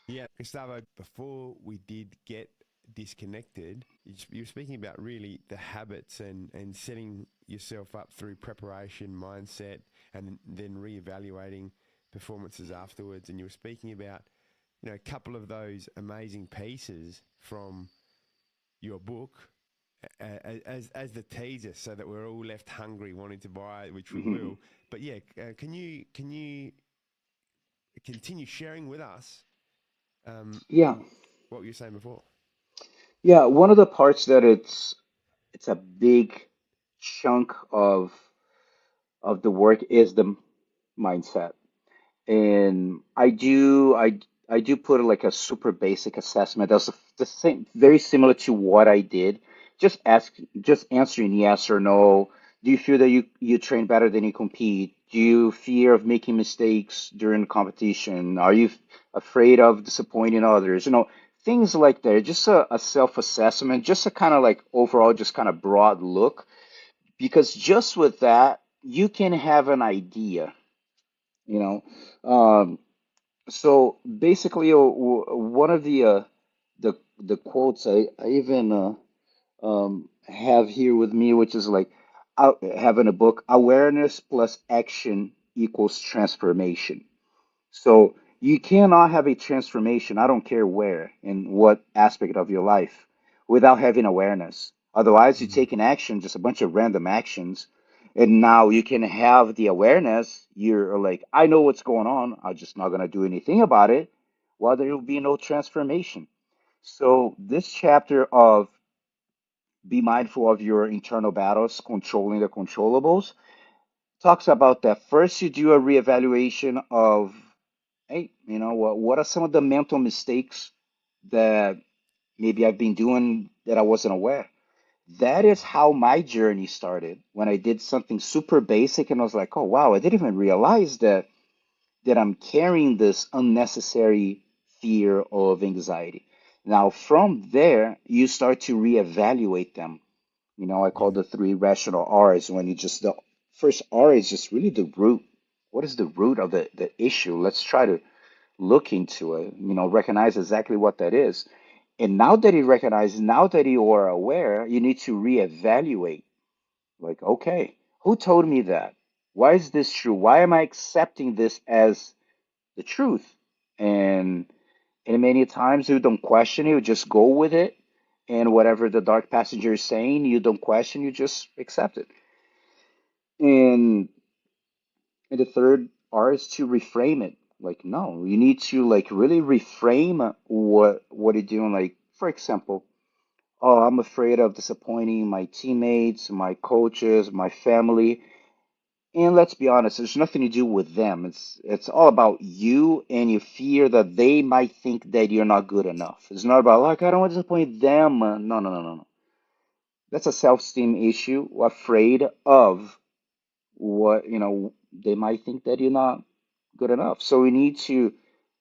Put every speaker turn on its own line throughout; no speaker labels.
Yeah, Gustavo, before we did get disconnected, you were speaking about really the habits and setting yourself up through preparation, mindset, and then reevaluating performances afterwards. And you were speaking about, a couple of those amazing pieces from your book as the teaser, so that we're all left hungry, wanting to buy it, which we
Mhm.
will. But yeah, can you continue sharing with us
Yeah,
what you were saying before?
yeah. One of the parts that it's a big chunk of the work is the mindset. And I do put like a super basic assessment. That's the same, very similar to what I did. Just answering yes or no. Do you feel that you train better than you compete? Do you fear of making mistakes during competition? Are you afraid of disappointing others? Things like that. Just a self-assessment, just a kind of like overall, just kind of broad look. Because just with that, you can have an idea, you know. Um, so basically, one of the quotes I even have here with me, which is like I have in a book, awareness plus action equals transformation. So you cannot have a transformation, I don't care where, in what aspect of your life, without having awareness. Otherwise, you take an action, just a bunch of random actions, and now you can have the awareness. You're like, I know what's going on. I'm just not going to do anything about it. Well, there will be no transformation. So this chapter of be mindful of your internal battles, controlling the controllables, talks about that. First, you do a reevaluation of, hey, what are some of the mental mistakes that maybe I've been doing that I wasn't aware? That is how my journey started when I did something super basic and I was like, oh wow, I didn't even realize that I'm carrying this unnecessary fear of anxiety. Now, from there, you start to reevaluate them. I call
Yeah.
the three rational R's when you just, the first R is just really the root. What is the root of the issue? Let's try to look into it, recognize exactly what that is. And now that you recognize, now that you are aware, you need to reevaluate. Like, okay, who told me that? Why is this true? Why am I accepting this as the truth? And and many times you don't question it, you just go with it. And whatever the dark passenger is saying, you don't question, you just accept it. And and the third R is to reframe it. Like, no, you need to like really reframe what you're doing. Like, for example, oh, I'm afraid of disappointing my teammates, my coaches, my family. And let's be honest, there's nothing to do with them. It's all about you and your fear that they might think that you're not good enough. It's not about like I don't want to disappoint them. No, no, no, no, no. That's a self-esteem issue. Afraid of what, they might think that you're not good enough. So we need to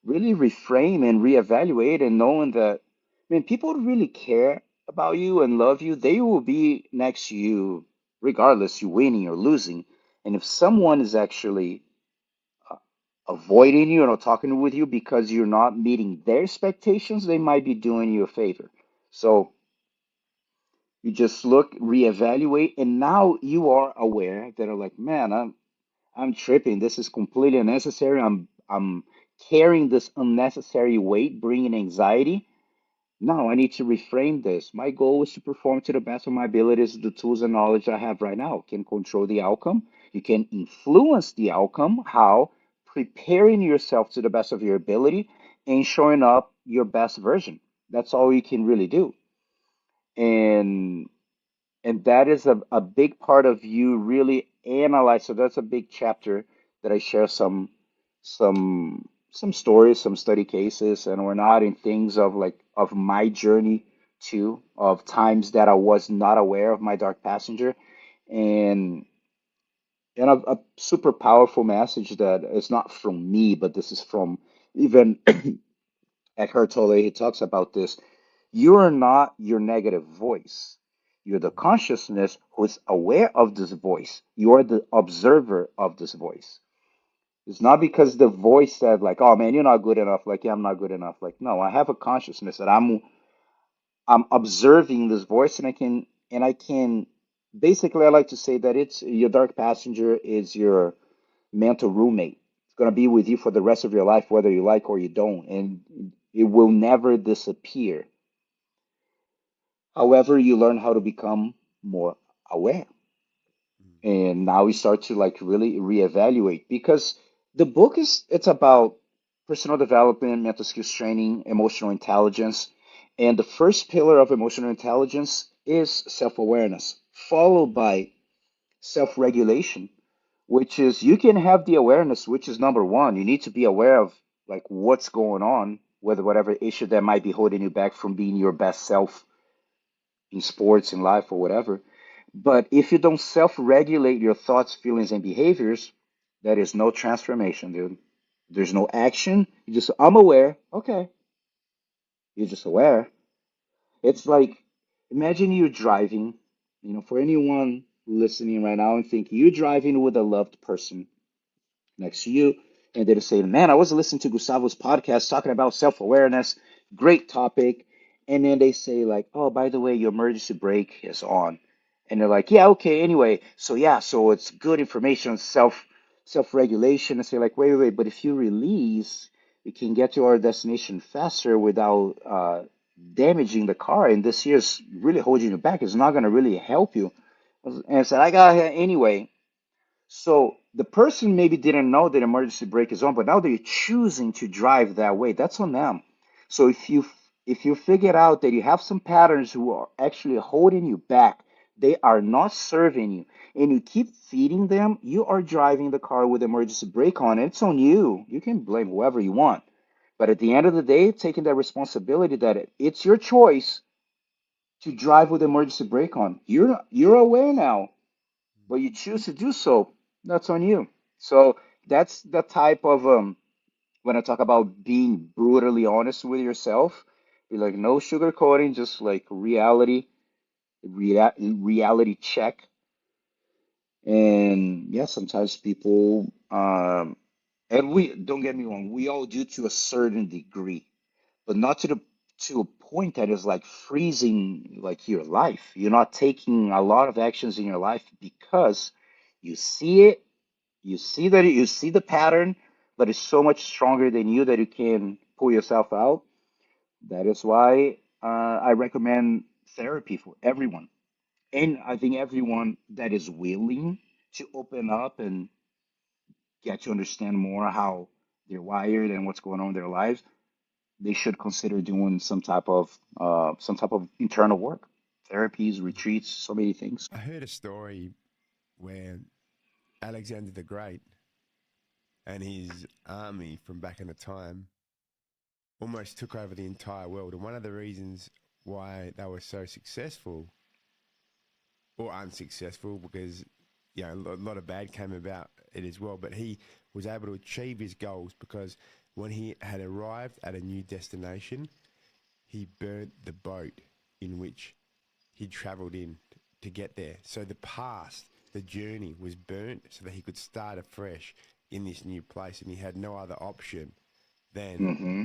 really reframe and reevaluate and knowing that, I mean, people really care about you and love you. They will be next to you regardless you winning or losing. And if someone is actually avoiding you or not talking with you because you're not meeting their expectations, they might be doing you a favor. So you just look, reevaluate, and now you are aware that are like, man, I'm tripping. This is completely unnecessary. I'm carrying this unnecessary weight, bringing anxiety. No, I need to reframe this. My goal is to perform to the best of my abilities. The tools and knowledge I have right now can control the outcome. You can influence the outcome. How? Preparing yourself to the best of your ability and showing up your best version. That's all you can really do. And and that is a big part of you really analyze. So that's a big chapter that I share some stories, some study cases, and we're not in things of like of my journey too, of times that I was not aware of my dark passenger, and a super powerful message that is not from me, but this is from even Eckhart Tolle. He talks about this. You are not your negative voice. You're the consciousness who is aware of this voice. You are the observer of this voice. It's not because the voice said like, "Oh man, you're not good enough." Like, yeah, I'm not good enough. Like, no, I have a consciousness that I'm observing this voice, and I can basically I like to say that it's your dark passenger is your mental roommate. It's gonna be with you for the rest of your life, whether you like or you don't, and it will never disappear. However, you learn how to become more aware.
Mm.
And now we start to like really reevaluate because the book is it's about personal development, mental skills training, emotional intelligence. And the first pillar of emotional intelligence is self-awareness, followed by self-regulation, which is you can have the awareness, which is number one. You need to be aware of like what's going on, whether whatever issue that might be holding you back from being your best self in sports, in life, or whatever. But if you don't self regulate your thoughts, feelings, and behaviors, there is no transformation, dude. There's no action. You just, I'm aware. Okay. You're just aware. It's like, imagine you're driving, for anyone listening right now and think you're driving with a loved person next to you, and they're saying, "Man, I was listening to Gustavo's podcast talking about self-awareness, great topic." And then they say, like, "Oh, by the way, your emergency brake is on." And they're like, "Yeah, okay, anyway, so yeah, so it's good information on self-regulation." And say, like, wait, but if you release, we can get to our destination faster without damaging the car, and this year's really holding you back. It's not gonna really help you. And I said, "I got here anyway." So the person maybe didn't know that emergency brake is on, but now they're choosing to drive that way. That's on them. So if you figure out that you have some patterns who are actually holding you back, they are not serving you, and you keep feeding them, you are driving the car with emergency brake on. It's on you. You can blame whoever you want. But at the end of the day, taking that responsibility that it's your choice to drive with emergency brake on. You're aware now, but you choose to do so, that's on you. So that's the type of when I talk about being brutally honest with yourself, be like no sugarcoating, just like reality check. And yeah, sometimes people and we don't get me wrong, we all do to a certain degree, but not to a point that is like freezing like your life. You're not taking a lot of actions in your life because you see it. You see the pattern, but it's so much stronger than you that you can pull yourself out. That is why I recommend therapy for everyone. And I think everyone that is willing to open up and get to understand more how they're wired and what's going on in their lives, they should consider doing some type of internal work, therapies, retreats, so many things.
I heard a story where Alexander the Great and his army from back in the time almost took over the entire world. And one of the reasons why they were so successful or unsuccessful, because a lot of bad came about it as well. But he was able to achieve his goals because when he had arrived at a new destination, he burnt the boat in which he travelled in to get there. So the past, the journey was burnt so that he could start afresh in this new place, and he had no other option than
Mm-hmm.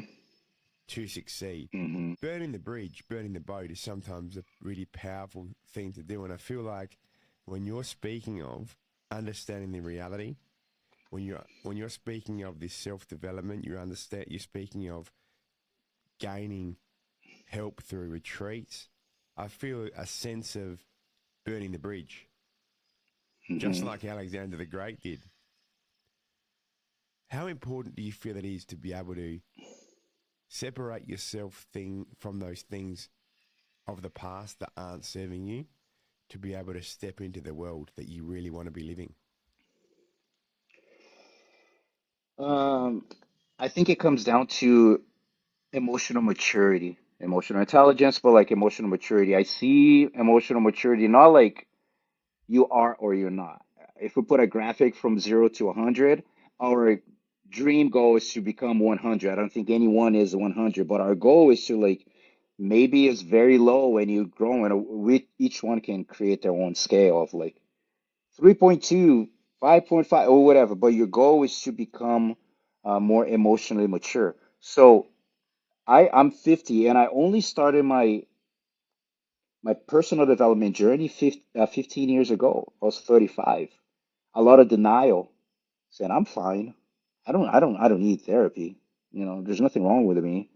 to succeed.
Mm-hmm.
Burning the bridge, burning the boat is sometimes a really powerful thing to do. And I feel like when you're speaking of understanding the reality, when you're speaking of this self development, you're speaking of gaining help through retreats. I feel a sense of burning the bridge, just
Mm-hmm.
like Alexander the Great did. How important do you feel it is to be able to separate yourself from those things of the past that aren't serving you to be able to step into the world that you really want to be living?
Um, I think it comes down to emotional maturity, emotional intelligence, but like emotional maturity. I see emotional maturity not like you are or you're not. If we put a graphic from 0 to 100, our dream goal is to become 100. I don't think anyone is 100, but our goal is to like maybe it's very low and you grow, and we each one can create their own scale of like 3.2 5.5 or whatever, but your goal is to become more emotionally mature. So I'm 50 and I only started my personal development journey 15 years ago. I was 35. A lot of denial, saying I'm fine. I don't need therapy. There's nothing wrong with me.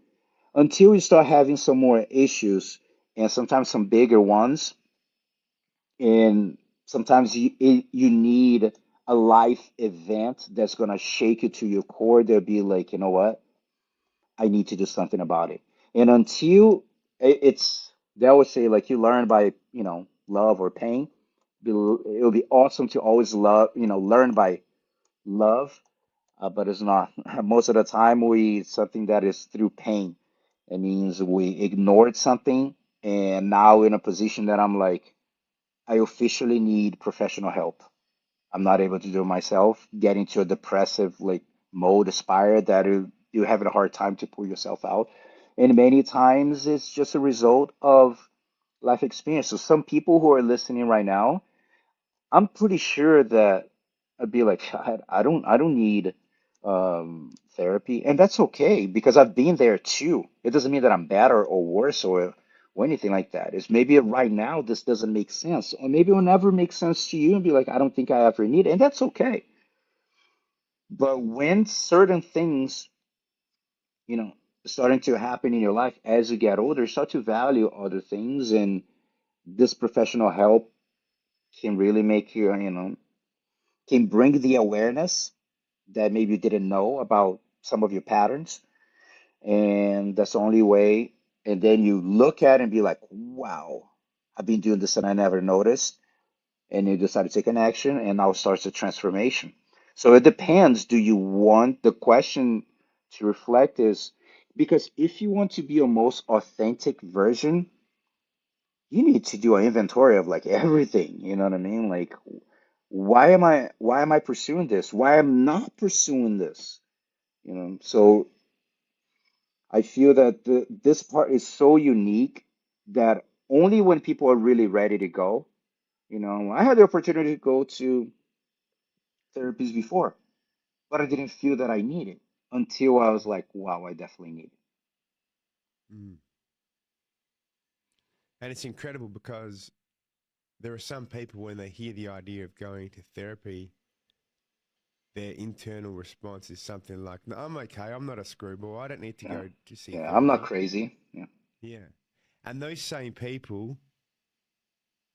Until you start having some more issues and sometimes some bigger ones, and sometimes you need a life event that's gonna shake you to your core. They'll be like, you know what? I need to do something about it. And until they always say like you learn by, love or pain. It'll be awesome to always learn by love, but it's not. Most of the time, something that is through pain. It means we ignored something, and now in a position that I'm like, I officially need professional help. I'm not able to do it myself. Get into a depressive like mode, spiral that you're having a hard time to pull yourself out. And many times it's just a result of life experience. So some people who are listening right now, I'm pretty sure that I'd be like, I don't need therapy, and that's okay because I've been there too. It doesn't mean that I'm better or worse or anything like that. It's maybe right now this doesn't make sense, or maybe it will never make sense to you, and be like, I don't think I ever need it, and that's okay. But when certain things, you know, starting to happen in your life as you get older, you start to value other things, and this professional help can really make you, can bring the awareness that maybe you didn't know about some of your patterns. And that's the only way. And then you look at it and be like, wow, I've been doing this and I never noticed. And you decide to take an action, and now starts the transformation. So it depends. Do you want the question to reflect is because if you want to be your most authentic version, you need to do an inventory of like everything. You know what I mean? Like, why am I pursuing this? Why am not pursuing this? So I feel that this part is so unique that only when people are really ready to go, I had the opportunity to go to therapies before, but I didn't feel that I needed until I was like, wow, I definitely need it.
Mm. And it's incredible because there are some people when they hear the idea of going to therapy, their internal response is something like, "No, I'm okay. I'm not a screwball. I don't need to
Yeah.
go to see
Yeah, I'm not
therapy."
crazy. Yeah.
Yeah. And those same people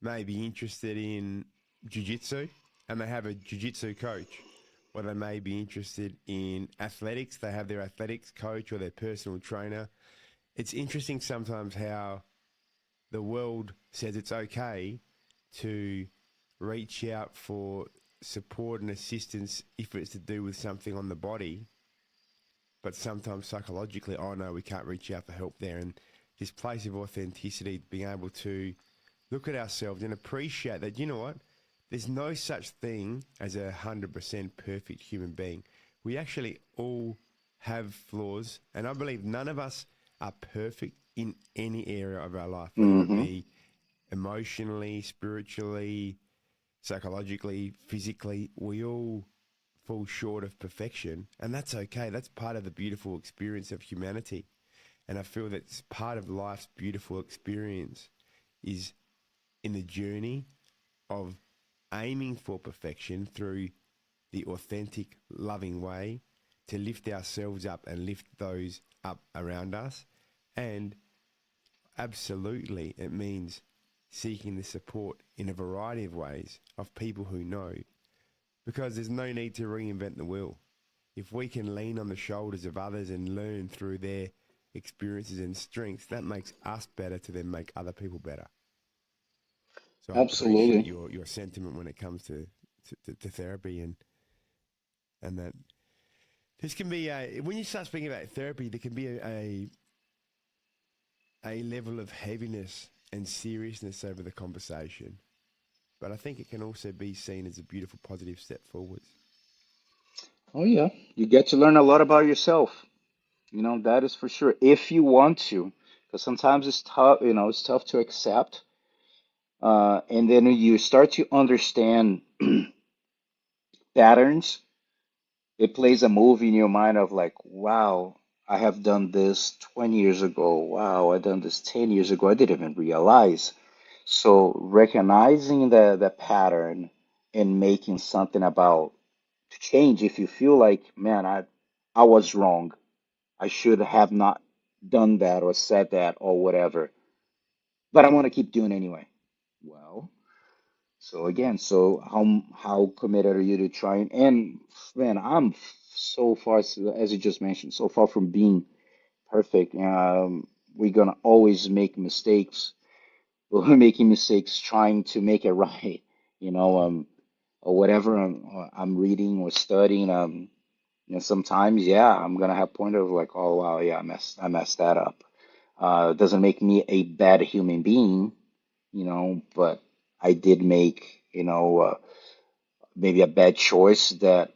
may be interested in jiu-jitsu and they have a jiu-jitsu coach, or they may be interested in athletics. They have their athletics coach or their personal trainer. It's interesting sometimes how the world says it's okay to reach out for support and assistance if it's to do with something on the body, but sometimes psychologically, oh no, we can't reach out for help there. And this place of authenticity, being able to look at ourselves and appreciate that, you know what? There's no such thing as 100% perfect human being. We actually all have flaws, and I believe none of us are perfect in any area of our life, whether it
Mm-hmm.
be emotionally, spiritually, psychologically, physically. We all fall short of perfection, and that's okay. That's part of the beautiful experience of humanity. And I feel that part of life's beautiful experience is in the journey of aiming for perfection through the authentic, loving way to lift ourselves up and lift those up around us. And absolutely, it means seeking the support in a variety of ways of people who know, because there's no need to reinvent the wheel. If we can lean on the shoulders of others and learn through their experiences and strengths, that makes us better to then make other people better. So I appreciate
Absolutely.
your sentiment when it comes to therapy, and that this can be when you start speaking about therapy, there can be a level of heaviness and seriousness over the conversation. But I think it can also be seen as a beautiful positive step forwards.
Oh yeah. You get to learn a lot about yourself. That is for sure. If you want to, because sometimes it's tough, it's tough to accept. And then you start to understand patterns, it plays a movie in your mind of like, wow, I have done this 20 years ago. Wow, I done this 10 years ago. I didn't even realize. So recognizing the pattern and making something about to change if you feel like, man, I was wrong. I should have not done that or said that or whatever. But I want to keep doing anyway. Well, so again, so how committed are you to trying? And man, I'm so far, as you just mentioned, so far from being perfect. We're gonna always make mistakes. We're making mistakes trying to make it right, you know, or whatever I'm reading or studying. Sometimes, yeah, I'm gonna have point of like, oh wow, yeah, I messed that up. It doesn't make me a bad human being, but I did make, maybe a bad choice that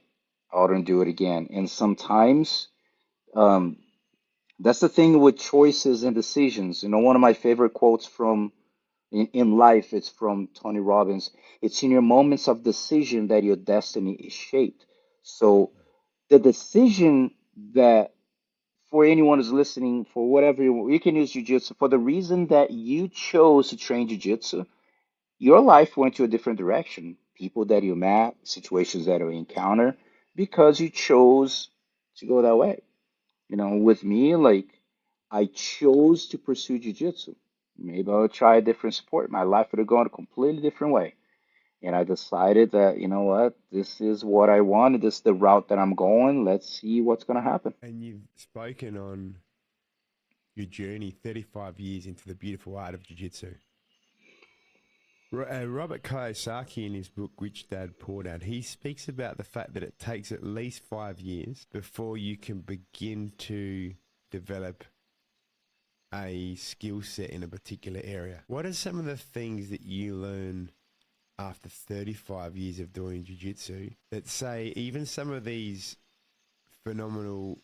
I wouldn't do it again. And sometimes, um, that's the thing with choices and decisions. One of my favorite quotes from in life, it's from Tony Robbins. It's in your moments of decision that your destiny is shaped. So the decision that for anyone who's listening, for whatever you can use jujitsu for the reason that you chose to train jujitsu, your life went to a different direction. People that you met, situations that you encounter, because you chose to go that way. With me, like I chose to pursue jujitsu. Maybe I'll try a different sport. My life would have gone a completely different way. And I decided that, you know what, this is what I want. This is the route that I'm going. Let's see what's going to happen.
And you've spoken on your journey 35 years into the beautiful art of jiu-jitsu. Robert Kiyosaki, in his book Rich Dad Poor Dad, he speaks about the fact that it takes at least 5 years before you can begin to develop a skill set in a particular area. What are some of the things that you learn after 35 years of doing jiu-jitsu that say even some of these phenomenal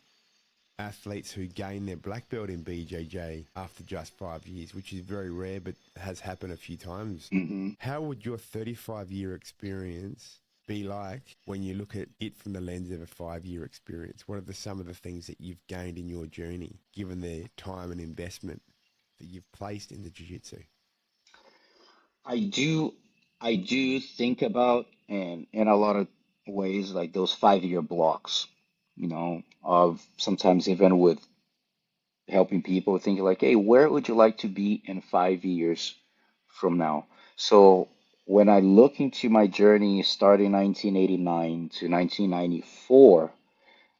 athletes who gain their black belt in BJJ after just 5 years, which is very rare but has happened a few times.
Hmm.
How would your 35-year experience be like when you look at it from the lens of a 5-year experience? What are some of the things that you've gained in your journey, given the time and investment that you've placed in the jiu-jitsu?
I do, I do think about and in a lot of ways like those 5-year blocks, of sometimes even with helping people thinking like, hey, where would you like to be in 5 years from now? So when I look into my journey starting 1989 to 1994,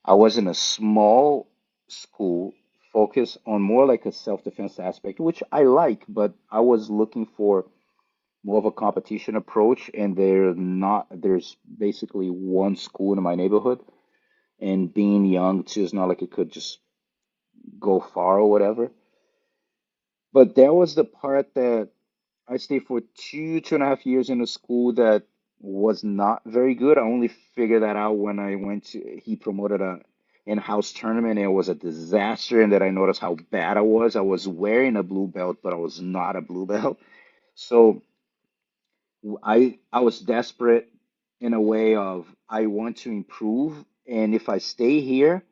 I was in a small school focused on more like a self-defense aspect, which I like, but I was looking for more of a competition approach, and there's basically one school in my neighborhood, and being young too, it's not like it could just go far or whatever. But there was the part that I stayed for 2.5 years in a school that was not very good. I only figured that out when I went to, he promoted a in-house tournament and it was a disaster. And then I noticed how bad I was. I was wearing a blue belt, but I was not a blue belt. So I was desperate in a way of I want to improve. And if I stay here,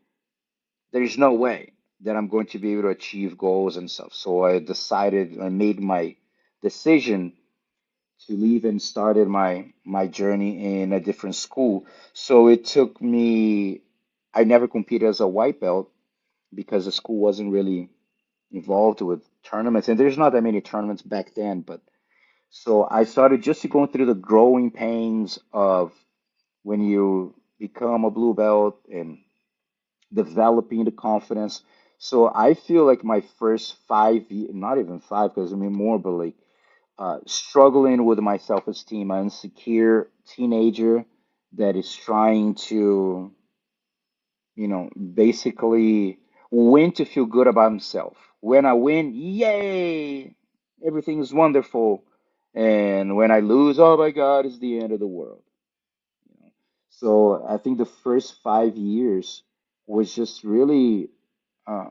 there's no way that I'm going to be able to achieve goals and stuff. So I made my decision to leave and started my journey in a different school. So it took me, I never competed as a white belt because the school wasn't really involved with tournaments, and there's not that many tournaments back then. But so I started just going through the growing pains of when you become a blue belt and developing the confidence. So I feel like my first 5 years, not even five, because I mean more, but like struggling with my self-esteem, an insecure teenager that is trying to, basically win to feel good about himself. When I win, yay, everything is wonderful. And when I lose, oh my God, it's the end of the world. So I think the first 5 years was just really, uh,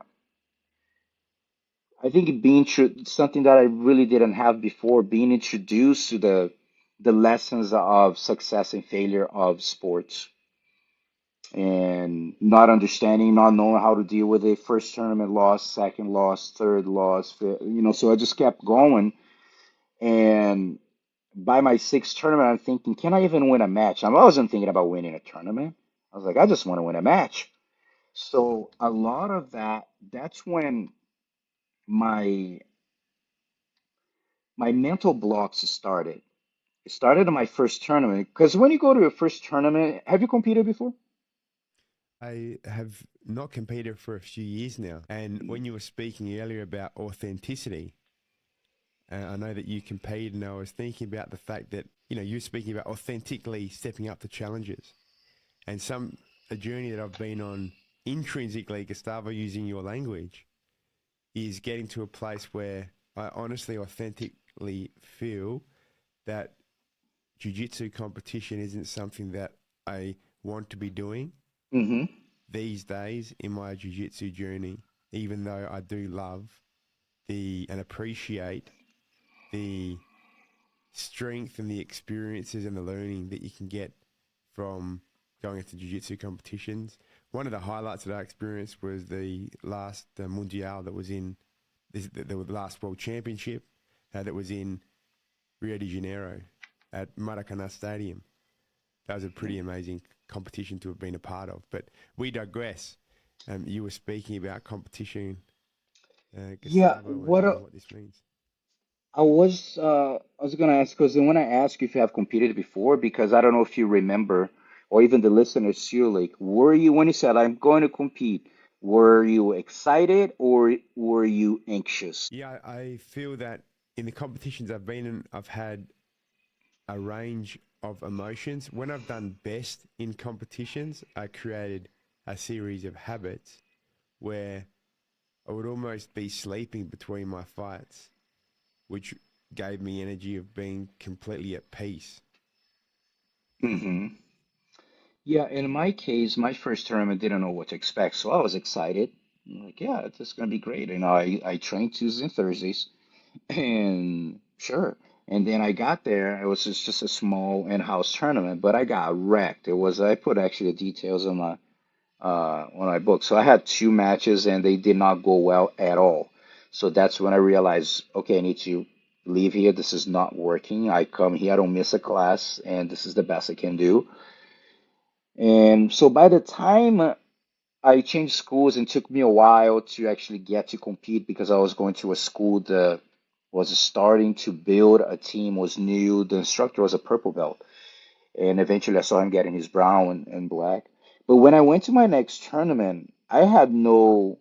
I think something that I really didn't have before, being introduced to the the lessons of success and failure of sports, and not understanding, not knowing how to deal with it. First tournament loss, second loss, third loss, so I just kept going. And by my sixth tournament, I'm thinking, can I even win a match? I wasn't thinking about winning a tournament. I was like, I just want to win a match. So a lot of that's when my my mental blocks started. It started in my first tournament because when you go to your first tournament, have you competed before?
I have not competed for a few years now. And when you were speaking earlier about authenticity, I know that you competed, and I was thinking about the fact that, you're speaking about authentically stepping up to challenges. And a journey that I've been on intrinsically, Gustavo, using your language, is getting to a place where I honestly, authentically feel that jiu-jitsu competition isn't something that I want to be doing
Mm-hmm.
these days in my jiu-jitsu journey, even though I do love and appreciate the strength and the experiences and the learning that you can get from going into jiu-jitsu competitions. One of the highlights that I experienced was the last Mundial that was in the last World Championship that was in Rio de Janeiro at Maracanã Stadium. That was a pretty amazing competition to have been a part of. But we digress. You were speaking about competition,
Yeah,
Gustavo, and what this means.
I was gonna ask because when I ask you if you have competed before, because I don't know if you remember, or even the listeners too, like, were you when you said I'm going to compete, were you excited or were you anxious?
Yeah, I feel that in the competitions I've been in, I've had a range of emotions. When I've done best in competitions, I created a series of habits where I would almost be sleeping between my fights, which gave me energy of being completely at peace.
Hmm. Yeah, in my case, my first tournament didn't know what to expect, so I was excited. I'm like, yeah, this is gonna be great. And I trained Tuesdays and Thursdays, and sure. And then I got there. It was just a small in-house tournament, but I got wrecked. I put actually the details on my book. So I had two matches, and they did not go well at all. So that's when I realized, okay, I need to leave here. This is not working. I come here, I don't miss a class, and this is the best I can do. And so by the time I changed schools, and took me a while to actually get to compete because I was going to a school that was starting to build a team, was new. The instructor was a purple belt, and eventually I saw him getting his brown and black. But when I went to my next tournament, I had no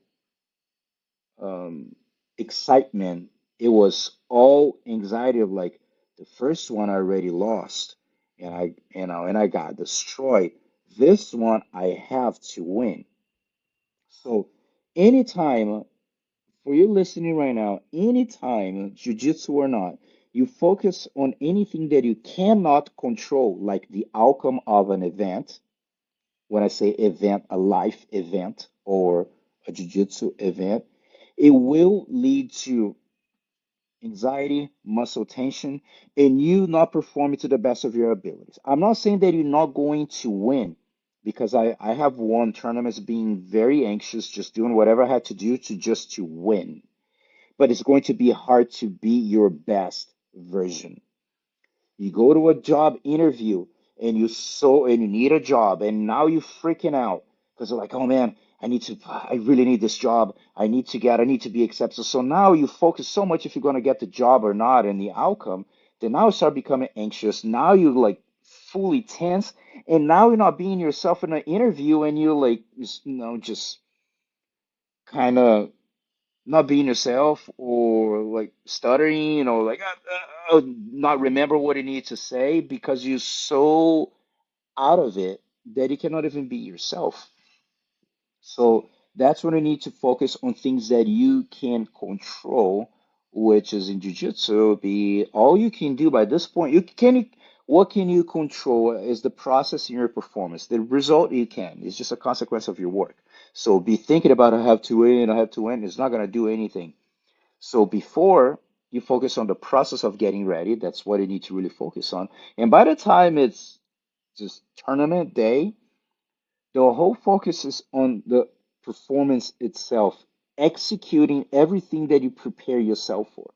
um, excitement. It was all anxiety of like the first one I already lost, and I got destroyed. This one I have to win. So anytime, for you listening right now, anytime, jujitsu or not, you focus on anything that you cannot control, like the outcome of an event. When I say event, a life event or a jujitsu event, it will lead to anxiety, muscle tension, and you not performing to the best of your abilities. I'm not saying that you're not going to win because I have won tournaments being very anxious, just doing whatever I had to do to win. But it's going to be hard to be your best version. You go to a job interview and you need a job and now you're freaking out because you're like, oh man, I really need this job. I need to be accepted. So now you focus so much if you're going to get the job or not and the outcome. Then now you start becoming anxious. Now you're like fully tense, and now you're not being yourself in an interview, and you're like, just kind of not being yourself or like stuttering, like not remember what you need to say because you're so out of it that you cannot even be yourself. So that's when you need to focus on things that you can control, which is in jiu-jitsu, be all you can do by this point. What can you control is the process in your performance. The result you can. It's just a consequence of your work. So be thinking about I have to win, I have to win. It's not gonna do anything. So before, You focus on the process of getting ready. That's what you need to really focus on. And by the time it's just tournament day, the whole focus is on the performance itself, executing everything that you prepare yourself for.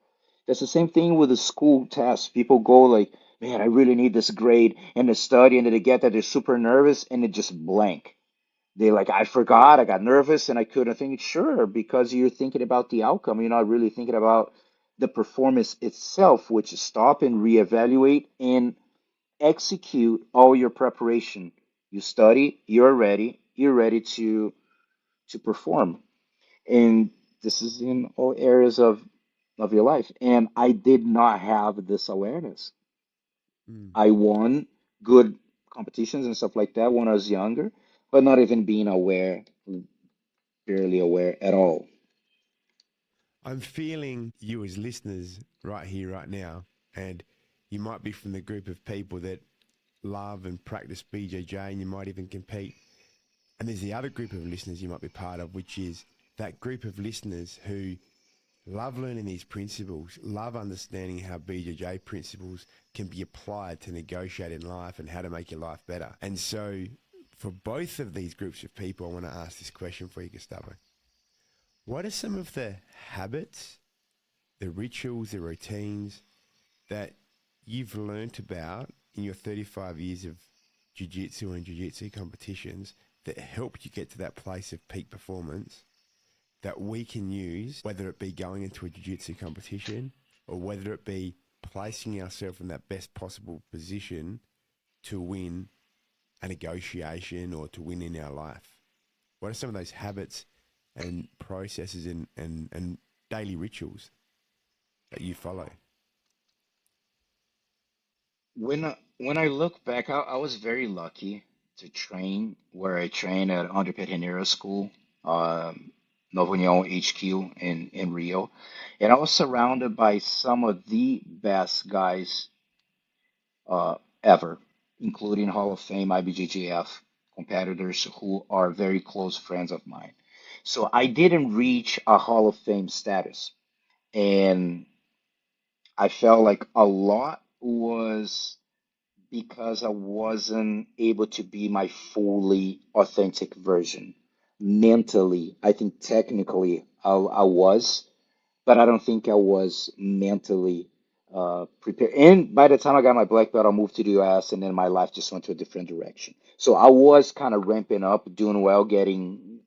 That's the same thing with the school tests. People go like, man, I really need this grade and they study and then they get that they're super nervous and it just blank. They like, I forgot, I got nervous and I couldn't think. Sure, because you're thinking about the outcome. You're not really thinking about the performance itself, which is stop and reevaluate and execute all your preparation. You study, you're ready to perform. And this is in all areas of your life. And I did not have this awareness.
Mm.
I won good competitions and stuff like that when I was younger, but not even being aware, barely aware at all.
I'm feeling you as listeners right here, right now, and you might be from the group of people that love and practice BJJ, and you might even compete. And there's the other group of listeners you might be part of, which is that group of listeners who love learning these principles, love understanding how BJJ principles can be applied to negotiate in life and how to make your life better. And so, for both of these groups of people, I want to ask this question for you, Gustavo. What are some of the habits, the rituals, the routines that you've learnt about in your 35 years of jiu-jitsu and jiu-jitsu competitions that helped you get to that place of peak performance that we can use, whether it be going into a jiu-jitsu competition or whether it be placing ourselves in that best possible position to win a negotiation or to win in our life? What are some of those habits and processes and daily rituals that you follow?
When I look back, I was very lucky to train where I trained at Andre Pedreira School, um, Novo União HQ in Rio, and I was surrounded by some of the best guys ever, including Hall of Fame IBJJF competitors who are very close friends of mine. So I didn't reach a Hall of Fame status, and I felt like a lot was because I wasn't able to be my fully authentic version. Mentally, I think technically I was, but I don't think I was mentally prepared. And by the time I got my black belt, I moved to the US and then my life just went to a different direction. So I was kind of ramping up, doing well, getting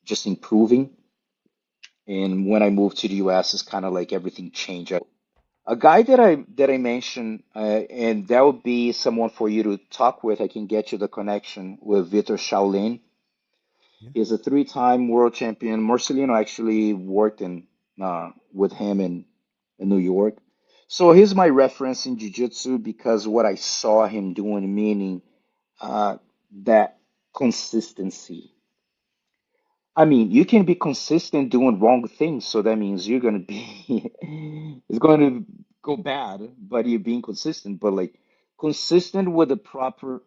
just improving. And when I moved to the US, it's kind of like everything changed. A guy that I mentioned, and that would be someone for you to talk with. I can get you the connection with Vitor Shaolin.
Yeah.
He's a three-time world champion. Marcelino actually worked in with him in New York. So he's my reference in jiu-jitsu because what I saw him doing, meaning that consistency. I mean, you can be consistent doing wrong things, so that means you're gonna be it's going to go bad, but you're being consistent. But like consistent with the proper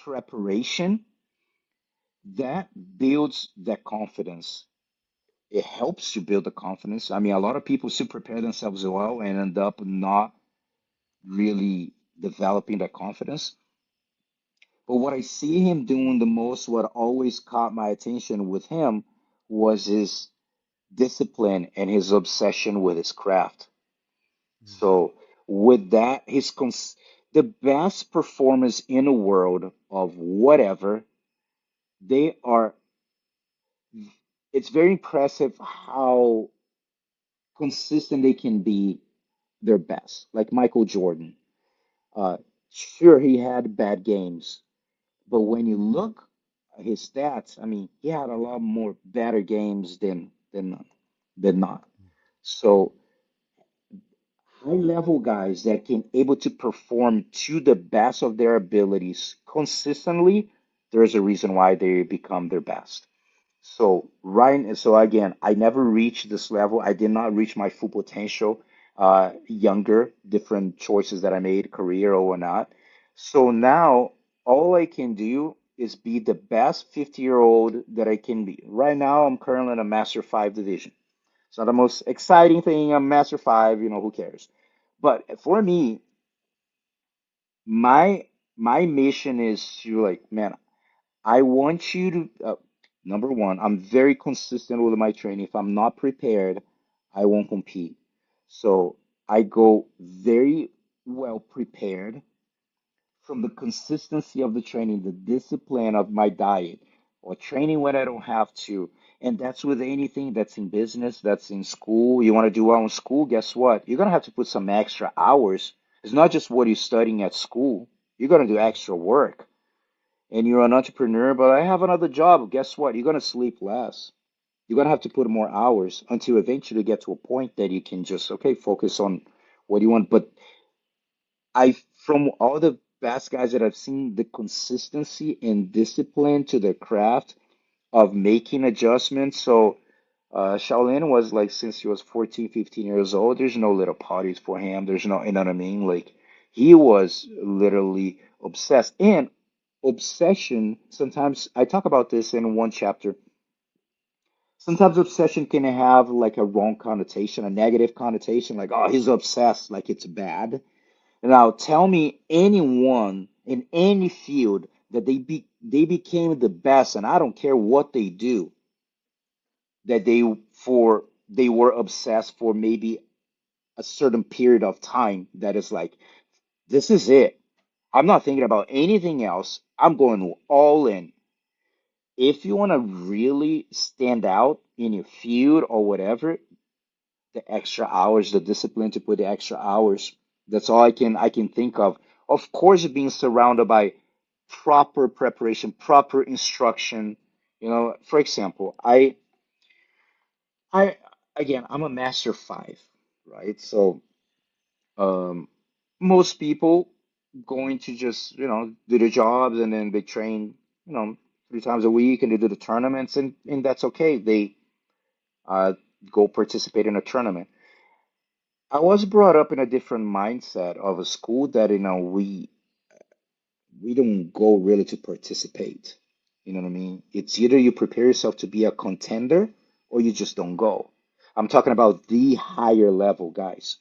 preparation, that builds that confidence. It helps you build the confidence. I mean, a lot of people still prepare themselves well and end up not really developing that confidence. But what I see him doing the most, what always caught my attention with him was his discipline and his obsession with his craft.
Mm.
So with that, the best performers in the world of whatever, they are, it's very impressive how consistent they can be their best. Like Michael Jordan. Uh, sure, he had bad games, but when you look at his stats, I mean, he had a lot more better games than not. So high level guys that can able to perform to the best of their abilities consistently, there's a reason why they become their best. So so again, I never reached this level. I did not reach my full potential younger, different choices that I made, career or not. So now all I can do is be the best 50-year-old that I can be. Right now, I'm currently in a Master 5 division. It's not the most exciting thing. I'm Master 5, who cares? But for me, my my mission is to like, man, I want you to number one, I'm very consistent with my training. If I'm not prepared, I won't compete. So I go very well prepared from the consistency of the training, the discipline of my diet, or training when I don't have to. And that's with anything that's in business, that's in school. You want to do well in school, guess what? You're going to have to put some extra hours. It's not just what you're studying at school. You're going to do extra work. And you're an entrepreneur, but I have another job. Guess what? You're going to sleep less. You're going to have to put more hours until eventually get to a point that you can just, okay, focus on what you want. But from all the best guys that I've seen, the consistency and discipline to their craft of making adjustments. So Shaolin was like since he was 14, 15 years old, there's no little parties for him. There's no, you know what I mean? Like he was literally obsessed. And obsession, sometimes I talk about this in one chapter. Sometimes obsession can have like a wrong connotation, a negative connotation, like, oh, he's obsessed, like it's bad. Now, tell me anyone in any field that they became the best, and I don't care what they do, that they were obsessed for maybe a certain period of time that is like, this is it. I'm not thinking about anything else. I'm going all in. If you want to really stand out in your field or whatever, the extra hours, the discipline to put the extra hours. That's all I can think of. Of course, being surrounded by proper preparation, proper instruction. For example, I again, I'm a master 5, right? So um, most people going to just do the jobs and then they train you know 3 times a week and they do the tournaments and that's okay. They uh, go participate in a tournament. I was brought up in a different mindset of a school that we don't go really to participate. You know what I mean? It's either you prepare yourself to be a contender or you just don't go. I'm talking about the higher level guys.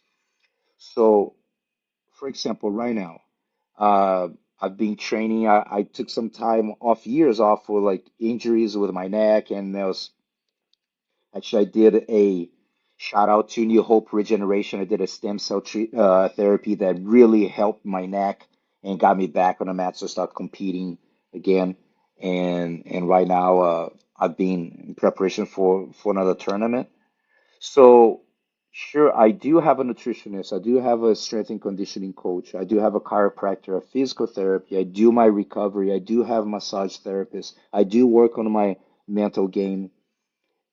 So, for example, right now, uh, I've been training. I took some time off, years off for like injuries with my neck, and there was actually, I did a shout out to New Hope Regeneration. I did a stem cell therapy that really helped my neck and got me back on the mat, so I started competing again. And right now, I've been in preparation for another tournament. So sure, I do have a nutritionist. I do have a strength and conditioning coach. I do have a chiropractor, a physical therapy. I do my recovery. I do have massage therapist. I do work on my mental game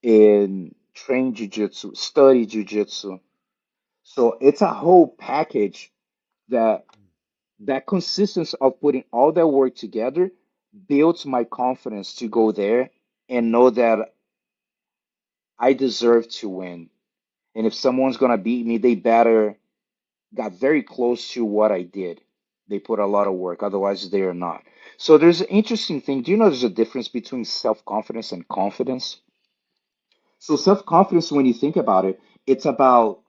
and train jujitsu, study jujitsu. So it's a whole package that that consistency of putting all that work together builds my confidence to go there and know that I deserve to win. And if someone's gonna beat me, they better got very close to what I did. They put a lot of work, otherwise they are not. So there's an interesting thing. Do you know there's a difference between self-confidence and confidence? So self-confidence, when you think about it, it's about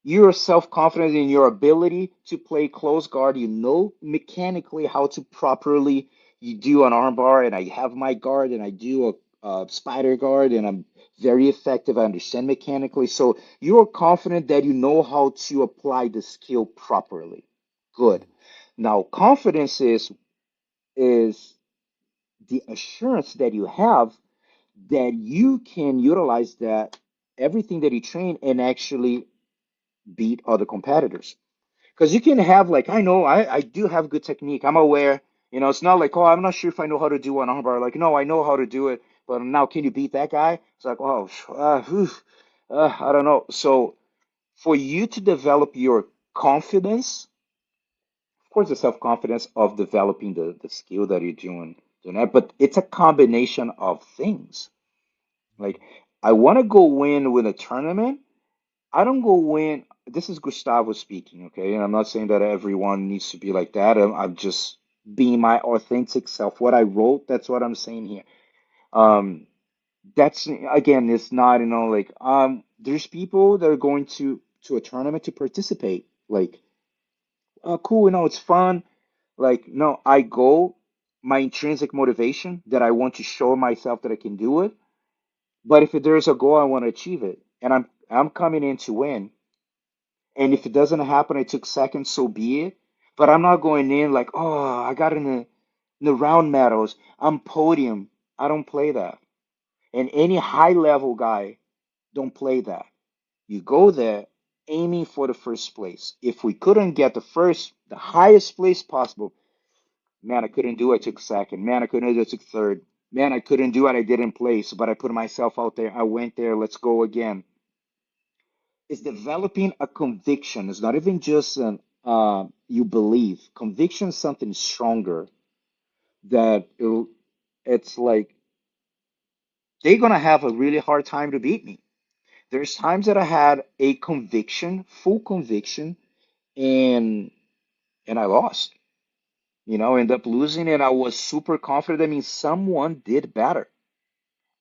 you're self-confident in your ability to play close guard. You know mechanically how to properly you do an armbar, and I have my guard, and I do a spider guard, and I'm very effective. I understand mechanically. So you're confident that you know how to apply the skill properly. Good. Now, confidence is the assurance that you have that you can utilize that everything that you train and actually beat other competitors. Because you can have like, I know I do have good technique. I'm aware. It's not like, oh, I'm not sure if I know how to do an armbar. Like, no, I know how to do it. But now, can you beat that guy? It's like, oh, I don't know. So for you to develop your confidence, of course, the self-confidence of developing the skill that you're doing that, but it's a combination of things. Like, I want to go win with a tournament. I don't go win. This is Gustavo speaking, okay? And I'm not saying that everyone needs to be like that. I'm just being my authentic self. What I wrote, that's what I'm saying here. Um, That's again, it's not, like there's people that are going to a tournament to participate. Like, cool, it's fun. Like, no, I go my intrinsic motivation that I want to show myself that I can do it. But if there's a goal, I want to achieve it, and I'm coming in to win. And if it doesn't happen, I took second, so be it. But I'm not going in like, oh, I got in the round medals. I'm podium. I don't play that. And any high level guy don't play that. You go there aiming for the first place. If we couldn't get the highest place possible, man, I couldn't do it. I took second. Man, I couldn't do it. I took third. Man, I couldn't do it. I didn't place, but I put myself out there. I went there. Let's go again. It's developing a conviction. It's not even just an you believe. Conviction is something stronger that it's like they're gonna have a really hard time to beat me. There's times that I had a conviction, full conviction, and I lost. End up losing, and I was super confident. That means someone did better.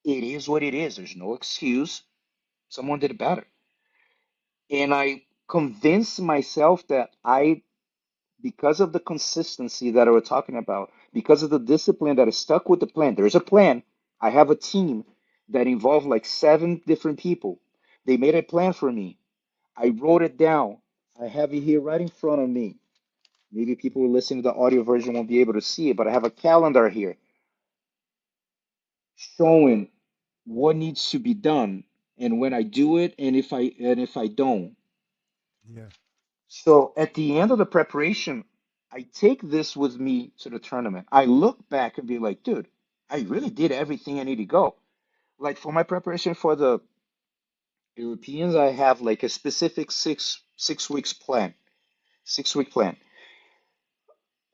It is what it is. There's no excuse. Someone did better, and I convinced myself that because of the consistency that I was talking about, because of the discipline that is stuck with the plan. There's a plan. I have a team that involved like 7 different people. They made a plan for me. I wrote it down. I have it here right in front of me. Maybe people who listen to the audio version won't be able to see it, but I have a calendar here showing what needs to be done and when I do it and if I don't.
Yeah.
So at the end of the preparation, I take this with me to the tournament. I look back and be like, dude, I really did everything I need to go. Like for my preparation for the Europeans, I have like a specific six weeks plan, 6 week plan.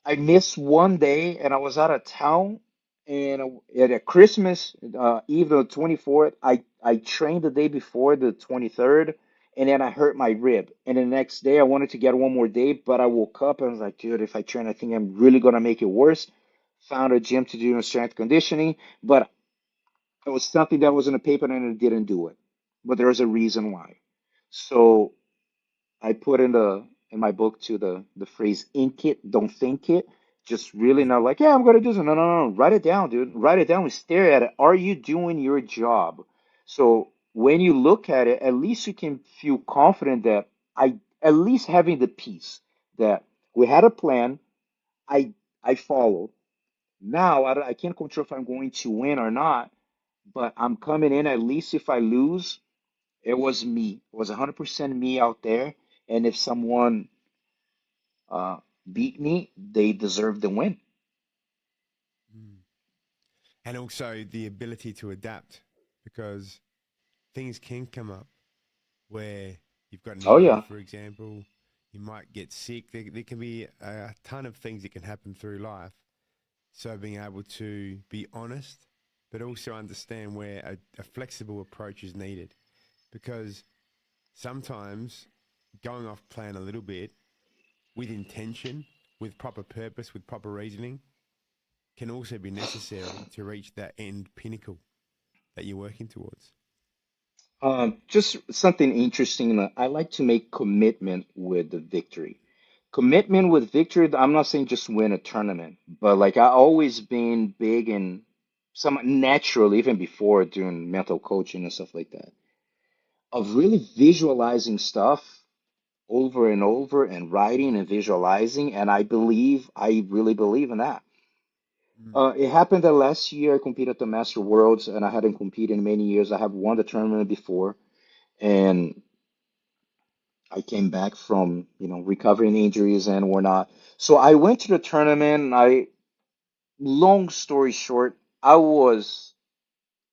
I missed one day and I was out of town. And at a Christmas Eve, the 24th, I trained the day before, the 23rd, and then I hurt my rib. And the next day, I wanted to get one more day, but I woke up and was like, dude, if I train, I think I'm really going to make it worse. Found a gym to do strength conditioning, but it was something that was in the paper and I didn't do it. But there's a reason why. So I put in my book to the phrase ink it, don't think it. Just really
Yeah.
not like, yeah, I'm gonna do this. No, no, no, no. Write it down, dude. Write it down and stare at it. Are you doing your job? So when you look at it, at least you can feel confident that I at least having the peace that we had a plan, I I followed. Now I can't control if I'm going to win or not, but I'm coming in at least if I lose, it was me. It was 100% me out there. And if someone uh, beat me, they deserve the win.
Mm. And also the ability to adapt because things can come up where you've got an
Oh
injury,
yeah.
for example, you might get sick. There can be a ton of things that can happen through life. So being able to be honest, but also understand where a flexible approach is needed because sometimes going off plan a little bit with intention, with proper purpose, with proper reasoning can also be necessary to reach that end pinnacle that you're working towards.
Just something interesting. I like to make commitment with the victory. Commitment with victory. I'm not saying just win a tournament, but like I always been big in some natural, even before doing mental coaching and stuff like that, of really visualizing stuff over and over and writing and visualizing. And I really believe in that.
Mm.
It happened that last year I competed at the Master Worlds, and I hadn't competed in many years. I have won the tournament before, and I came back from, recovering injuries and whatnot. So I went to the tournament, and long story short, I was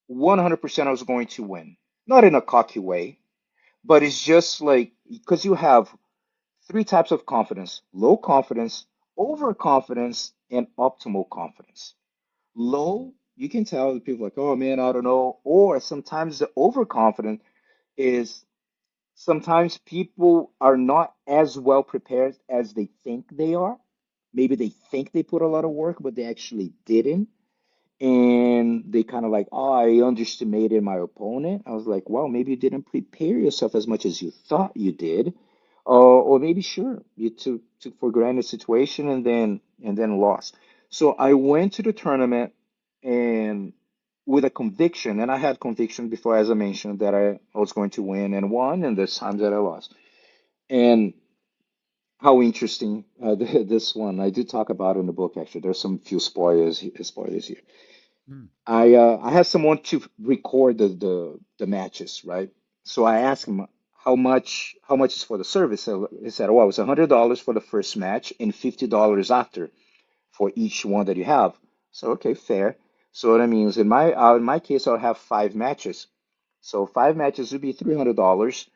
100% I was going to win. Not in a cocky way, but it's just like, because you have three types of confidence: low confidence, overconfidence, and optimal confidence. Low, you can tell people like, oh man, I don't know. Or sometimes the overconfident is sometimes people are not as well prepared as they think they are. Maybe they think they put a lot of work, but they actually didn't. And they kind of like, oh, I underestimated my opponent. I was like, well, maybe you didn't prepare yourself as much as you thought you did, or maybe sure you took for granted the situation and then lost. So I went to the tournament and with a conviction, and I had conviction before, as I mentioned, that I was going to win and won, and there's times that I lost. And how interesting this one I did talk about in the book. Actually, there's some few spoilers here.
Mm.
I had someone to record the matches, right? So I asked him how much is for the service. So he said, well, it's $100 for the first match and $50 after for each one that you have. So okay, fair. So what I mean is in my case, I'll have five matches. So five matches would be $300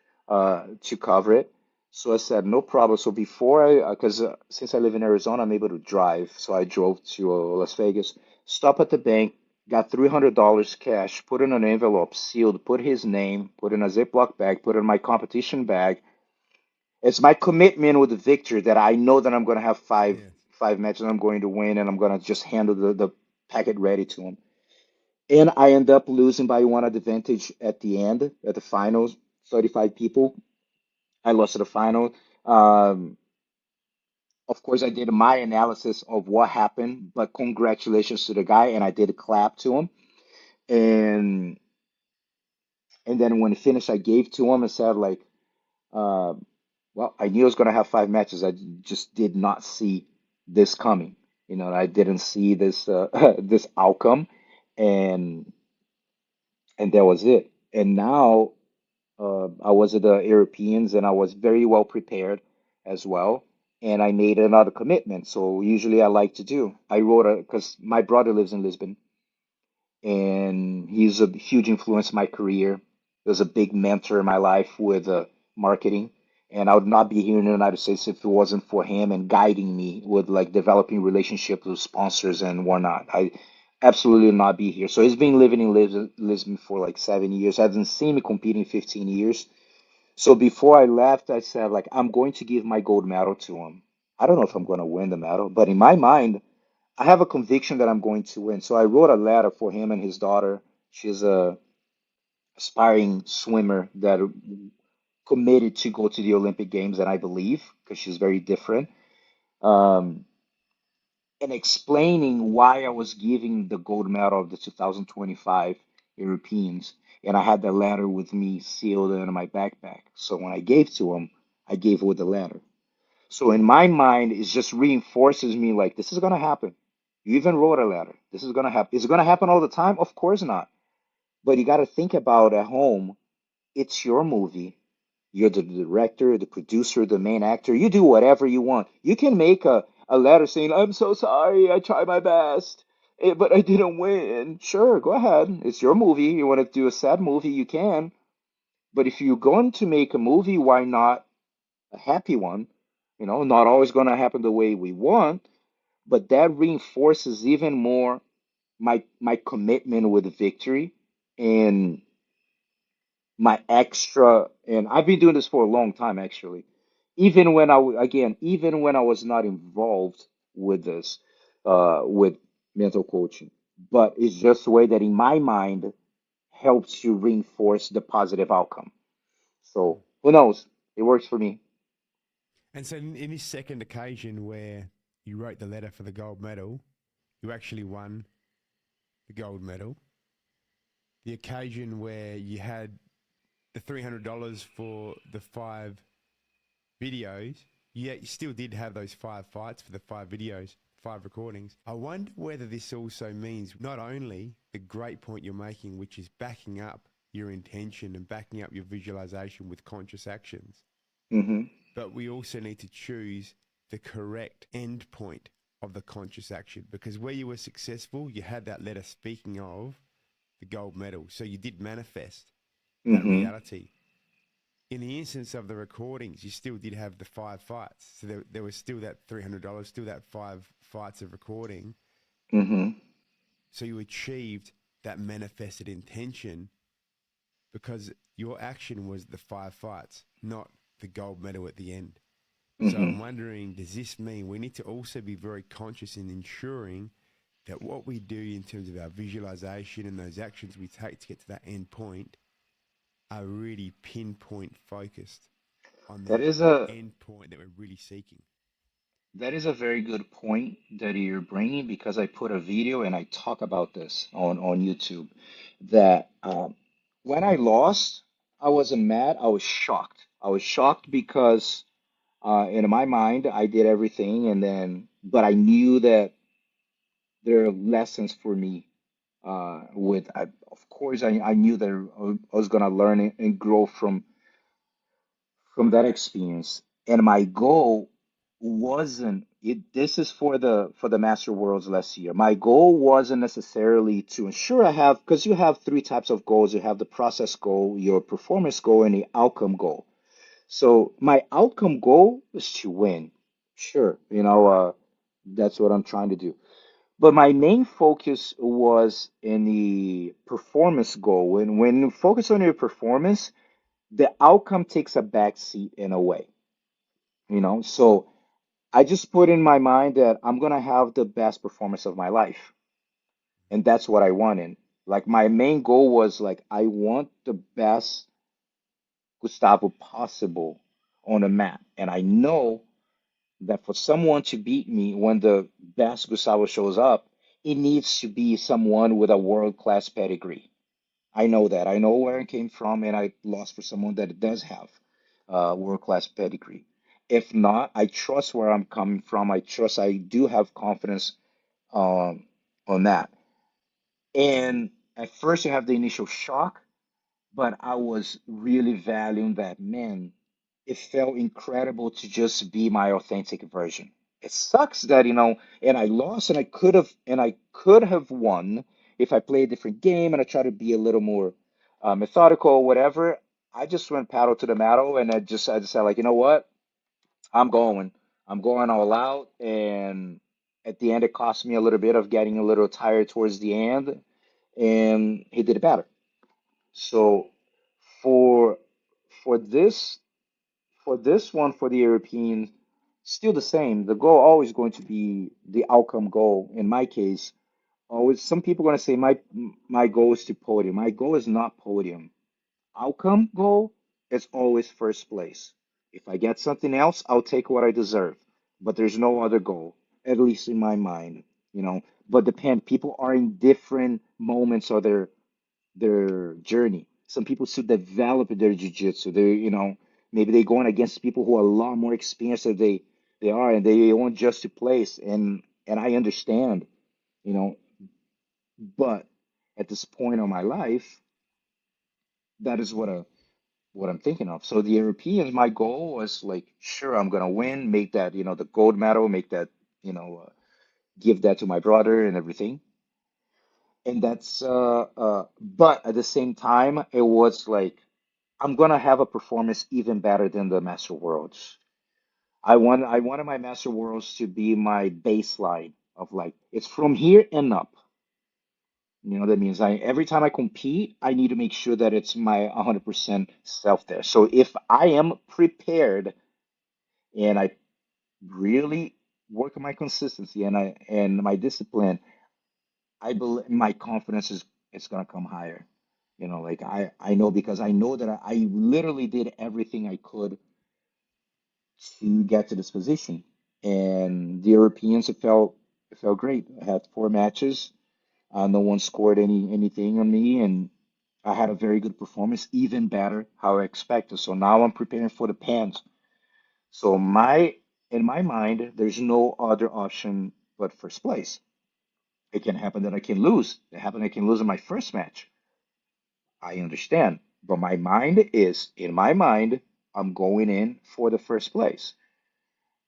to cover it. So I said, no problem. So before because since I live in Arizona, I'm able to drive. So I drove to Las Vegas, stop at the bank, got $300 cash, put in an envelope, sealed, put his name, put in a Ziploc bag, put in my competition bag. It's my commitment with the victor that I know that I'm going to have
Yes.
five matches I'm going to win, and I'm going to just handle the packet ready to him. And I end up losing by one advantage at the end, at the finals, 35 people. I lost to the final. Um, of course, I did my analysis of what happened, but congratulations to the guy, and I did a clap to him. And and then when he finished, I gave to him and said like, uh, well, I knew I was going to have five matches. I just did not see this coming. You know, I didn't see this this outcome, and that was it. And now I was at the Europeans and I was very well prepared as well. And I made another commitment. So usually I like to do. I wrote because my brother lives in Lisbon and he's a huge influence in my career. He was a big mentor in my life with marketing. And I would not be here in the United States if it wasn't for him and guiding me with like developing relationships with sponsors and whatnot. I absolutely would not be here. So he's been living in Lisbon for like 7 years. I haven't seen me compete in 15 years. So before I left, I said, like, I'm going to give my gold medal to him. I don't know if I'm going to win the medal, but in my mind, I have a conviction that I'm going to win. So I wrote a letter for him and his daughter. She's a aspiring swimmer that committed to go to the Olympic Games, and I believe because she's very different. Um, and explaining why I was giving the gold medal of the 2025 Europeans. And I had the letter with me sealed in my backpack. So when I gave to him, I gave with the letter. So in my mind, it just reinforces me like this is gonna happen. You even wrote a letter. This is gonna happen. Is it gonna happen all the time? Of course not. But you got to think about at home. It's your movie. You're the director, the producer, the main actor. You do whatever you want. You can make a letter saying, I'm so sorry, I tried my best, but I didn't win. Sure, go ahead. It's your movie. You want to do a sad movie, you can. But if you're going to make a movie, why not a happy one? You know, not always going to happen the way we want, but that reinforces even more my commitment with victory and my extra, and I've been doing this for a long time actually. Even when even when I was not involved with this, with mental coaching, but it's just a way that in my mind helps you reinforce the positive outcome. So who knows? It works for me.
And so, in this second occasion where you wrote the letter for the gold medal, you actually won the gold medal. The occasion where you had the $300 for the five videos, yet you still did have those five fights for the five videos, five recordings. I wonder whether this also means not only the great point you're making, which is backing up your intention and backing up your visualization with conscious actions,
Hmm.
but we also need to choose the correct end point of the conscious action, because where you were successful, you had that letter speaking of the gold medal. So you did manifest that
Hmm.
reality. In the instance of the recordings, you still did have the five fights. So there was still that $300, still that five fights of recording.
Hmm.
So you achieved that manifested intention because your action was the five fights, not the gold medal at the end. So
Hmm.
I'm wondering, does this mean we need to also be very conscious in ensuring that what we do in terms of our visualization and those actions we take to get to that end point are really pinpoint focused on
That
the
is a
end point that we're really seeking.
that is a very good point that you're bringing because I put a video and I talk about this on YouTube that when I lost, I wasn't mad. I was shocked. I was shocked because in my mind I did everything and then but I knew that there are lessons for me of course I knew that I was gonna learn and grow from that experience. And my goal wasn't it this is for the Master Worlds last year. My goal wasn't necessarily to ensure I have because you have three types of goals. You have the process goal, your performance goal, and the outcome goal. So my outcome goal is to win. Sure, that's what I'm trying to do. But my main focus was in the performance goal. When you focus on your performance, the outcome takes a back seat in a way, So I just put in my mind that I'm gonna have the best performance of my life, and that's what I wanted. Like my main goal was like I want the best Gustavo possible on a mat, and I know that for someone to beat me when the best Gustavo shows up, it needs to be someone with a world-class pedigree. I know that. I know where it came from, and I lost for someone that does have world-class pedigree. If not, I trust where I'm coming from. I trust I do have confidence um, on that. And at first, you have the initial shock, but I was really valuing that. Man, it felt incredible to just be my authentic version. It sucks that, and I lost and I could have won if I played a different game and I tried to be a little more methodical or whatever. I just went paddle to the metal and I just said like, you know what? I'm going. I'm going all out. And at the end, it cost me a little bit of getting a little tired towards the end, and he did it better. So for for this for this one for the Europeans, still the same. The goal always going to be the outcome goal. In my case, always some people are going to say my goal is to podium. My goal is not podium. Outcome goal is always first place. If I get something else, I'll take what I deserve. But there's no other goal, at least in my mind, you know. But depend, people are in different moments of their journey. Some people still develop their jujitsu. Maybe they're going against people who are a lot more experienced than they are, and they want just to place. And I understand, you know, but at this point of my life, that is what I'm thinking of. So the Europeans, my goal was like, sure, I'm gonna win, make that, the gold medal, make that, give that to my brother and everything. And but at the same time, it was like, I'm gonna have a performance even better than the Master Worlds. I wanted my Master Worlds to be my baseline of like, it's from here and up. That means every time I compete, I need to make sure that it's my 100% self there. So if I am prepared and I really work on my consistency and my discipline, I believe my confidence is gonna come higher. Like I know because I know that I literally did everything I could to get to this position. And the Europeans, it felt great. I had four matches. No one scored anything on me, and I had a very good performance, even better how I expected. So now I'm preparing for the pans. So in my mind, there's no other option but first place. It can happen that I can lose. It happen I can lose in my first match. I understand. But in my mind, I'm going in for the first place.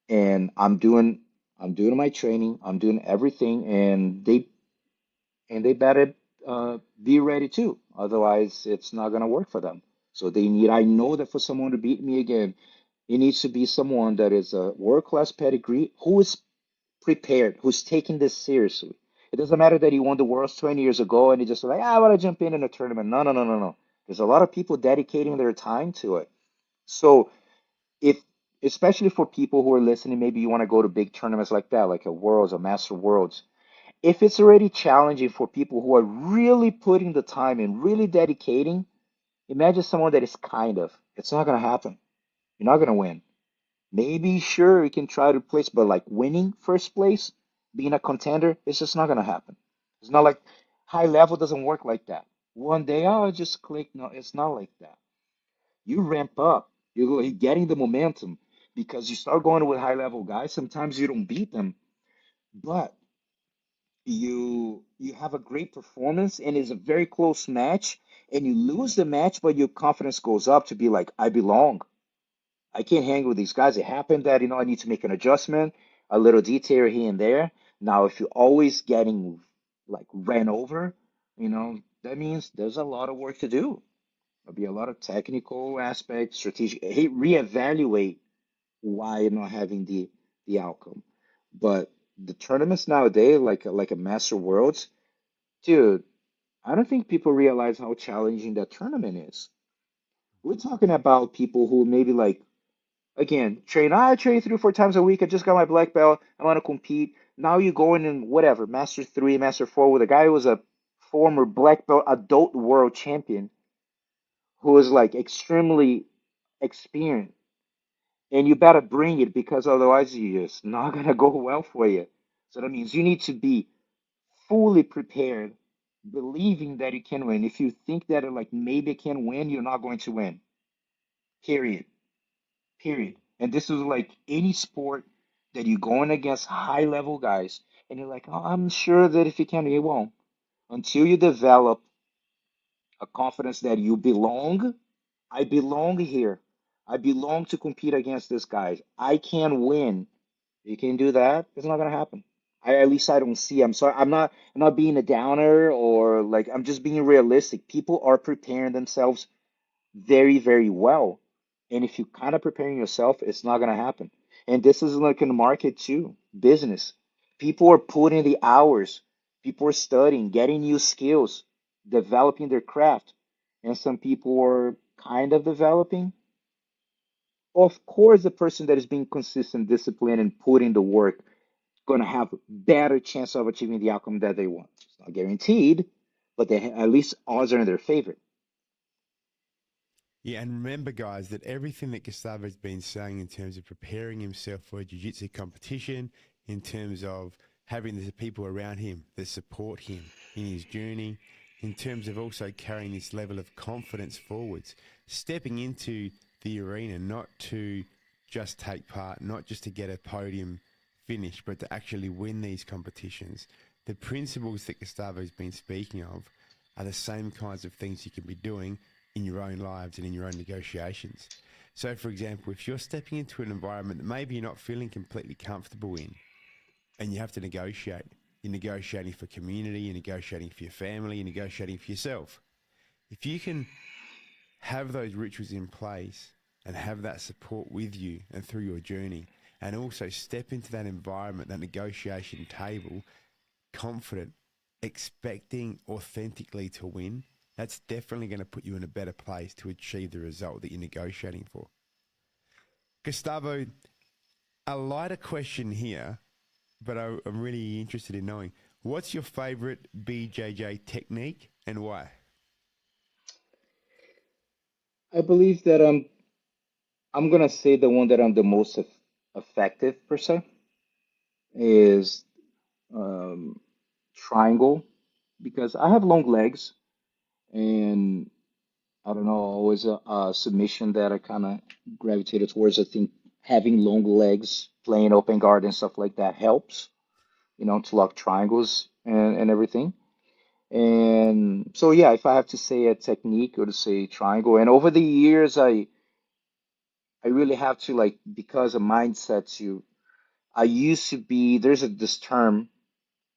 And I'm doing my training, I'm doing everything, and they better be ready too. Otherwise, it's not gonna work for them. So I know that for someone to beat me again, it needs to be someone that is a world-class pedigree, who is prepared, who's taking this seriously. It doesn't matter that he won the Worlds 20 years ago and he just like, I want to jump in a tournament. No, no, no, no, no. There's a lot of people dedicating their time to it. So if, especially for people who are listening, maybe you want to go to big tournaments like that, like a Worlds, a Master Worlds. If it's already challenging for people who are really putting the time and really dedicating, imagine someone that is kind of. It's not going to happen. You're not going to win. Maybe, sure, you can try to place, but like winning first place, being a contender, it's just not going to happen. It's not like high level doesn't work like that. One day, oh, I just click. No, it's not like that. You ramp up. You're getting the momentum because you start going with high level guys. Sometimes you don't beat them, but you have a great performance and it's a very close match, and you lose the match, but your confidence goes up to be like, I belong. I can't hang with these guys. It happened that, I need to make an adjustment, a little detail here and there. Now, if you're always getting like ran over, that means there's a lot of work to do. There'll be a lot of technical aspects, strategic, hey, reevaluate why you're not having the outcome. But the tournaments nowadays, like a Master Worlds, dude, I don't think people realize how challenging that tournament is. We're talking about people who maybe like, again, I train 3 or 4 times a week. I just got my black belt. I want to compete. Now you go in and whatever, Master 3, Master 4 with a guy who was a former black belt adult world champion who is like extremely experienced. And you better bring it because otherwise it's not gonna go well for you. So that means you need to be fully prepared, believing that you can win. If you think that like maybe can win, you're not going to win. Period. Period. And this is like any sport that you're going against high level guys, and you're like, oh, I'm sure that if you can, you won't. Until you develop a confidence that you belong. I belong here. I belong to compete against this guy. I can win. You can do that. It's not gonna happen. At least I don't see. I'm sorry. I'm not being a downer or like I'm just being realistic. People are preparing themselves very, very well. And if you kind of preparing yourself, it's not gonna happen. And this is like in the market too, business. People are putting the hours, people are studying, getting new skills, developing their craft. And some people are kind of developing. Of course, the person that is being consistent, disciplined, and putting the work gonna have better chance of achieving the outcome that they want. It's not guaranteed, but at least odds are in their favor.
Yeah, and remember, guys, that everything that Gustavo's been saying in terms of preparing himself for a jiu-jitsu competition, in terms of having the people around him that support him in his journey, in terms of also carrying this level of confidence forwards, stepping into the arena not to just take part, not just to get a podium finish, but to actually win these competitions. The principles that Gustavo's been speaking of are the same kinds of things you can be doing in your own lives and in your own negotiations. So, for example, if you're stepping into an environment that maybe you're not feeling completely comfortable in and you have to negotiate, you're negotiating for community, you're negotiating for your family, you're negotiating for yourself. If you can have those rituals in place and have that support with you and through your journey, and also step into that environment, that negotiation table, confident, expecting authentically to win, that's definitely going to put you in a better place to achieve the result that you're negotiating for. Gustavo, a lighter question here, but I'm really interested in knowing what's your favorite BJJ technique and why?
I believe that I'm gonna say the one that I'm the most effective per se is um, triangle because I have long legs and I don't know, always a submission that I kind of gravitated towards. I think having long legs, playing open guard and stuff like that helps, to lock triangles and everything. And so, yeah, if I have to say a technique or to say triangle, and over the years, I really have to like because of mindset. I used to be this term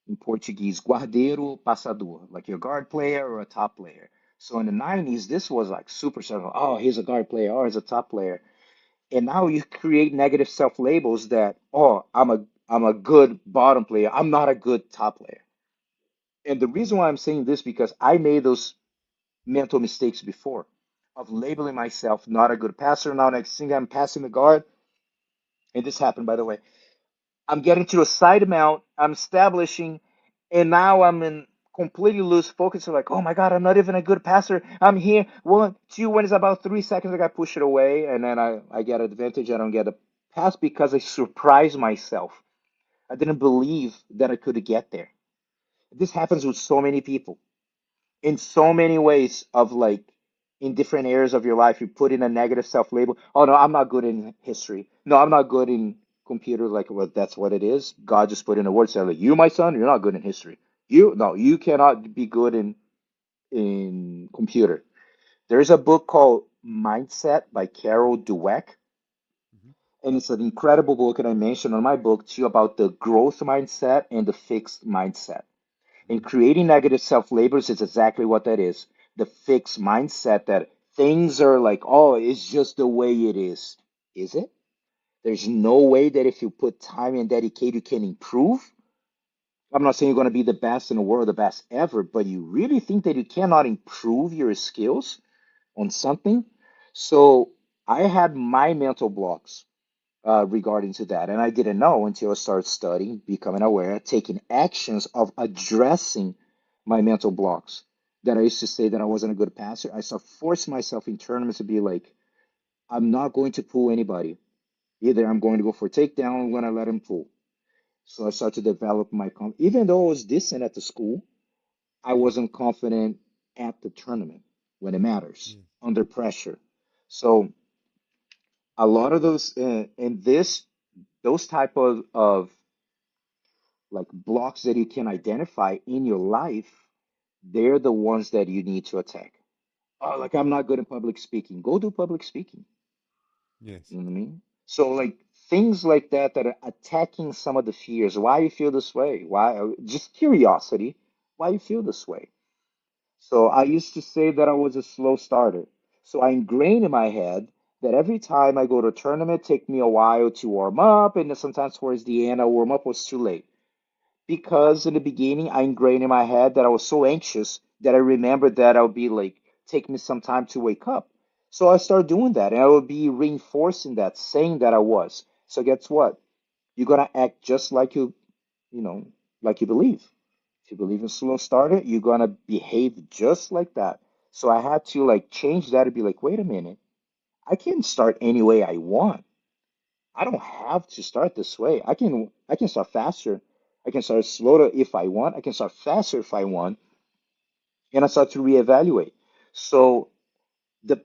in Portuguese, guardeiro passador, like you're a guard player or a top player. So in the 90s, this was like super circle. Oh, he's a guard player. Oh, he's a top player. And now you create negative self-labels that, oh, I'm a good bottom player. I'm not a good top player. And the reason why I'm saying this because I made those mental mistakes before of labeling myself not a good passer. Now next thing I'm passing the guard, and this happened by the way. I'm getting to a side mount. I'm establishing, And now I'm in completely loose focus. Like, oh my God, I'm not even a good passer. I'm here. 1, 2, when it's about 3 seconds, I got to push it away. And then I get advantage. I don't get a pass because I surprised myself. I didn't believe that I could get there. This happens with so many people in so many ways of like in different areas of your life. You put in a negative self label. Oh no, I'm not good in history. No, I'm not good in computer. Like, well, that's what it is. God just put in a word saying like, you, my son, you're not good in history. You no, you cannot be good in computer. There's a book called Mindset by Carol Dweck,
Hmm.
and it's an incredible book. And I mentioned on my book too about the growth mindset and the fixed mindset. And creating negative self labels is exactly what that is. The fixed mindset that things are like, oh, it's just the way it is. Is it? There's no way that if you put time and dedicate, you can improve. I'm not saying you're going to be the best in the world, the best ever, but you really think that you cannot improve your skills on something? So I had my mental blocks regarding to that. And I didn't know until I started studying, becoming aware, taking actions of addressing my mental blocks. That I used to say that I wasn't a good passer. I started forcing myself in tournaments to be like, I'm not going to pull anybody. Either I'm going to go for a takedown when I let him pull. So I started to develop my even though I was decent at the school, I
Yeah.
wasn't confident at the tournament when it matters,
Yeah.
under pressure. So a lot of those in this those type of like blocks that you can identify in your life, they're the ones that you need to attack. Oh, like I'm not good at public speaking. Go do public speaking.
Yes.
You know what I mean? So like things like that that are attacking some of the fears. Why you feel this way? Why? Just curiosity. Why you feel this way? So I used to say that I was a slow starter. So I ingrained in my head that every time I go to a tournament, it take me a while to warm up, and then sometimes towards the end, I warm up was too late. Because in the beginning I ingrained in my head that I was so anxious that I remembered that I would be like take me some time to wake up. So I started doing that and I would be reinforcing that, saying that I was. So guess what? You're gonna act just like you know, like you believe. If you believe in slow starter, you're gonna behave just like that. So I had to like change that and be like, wait a minute, I can start any way I want. I don't have to start this way. I can start faster. I can start slower if I want. I can start faster if I want, and I start to reevaluate. So the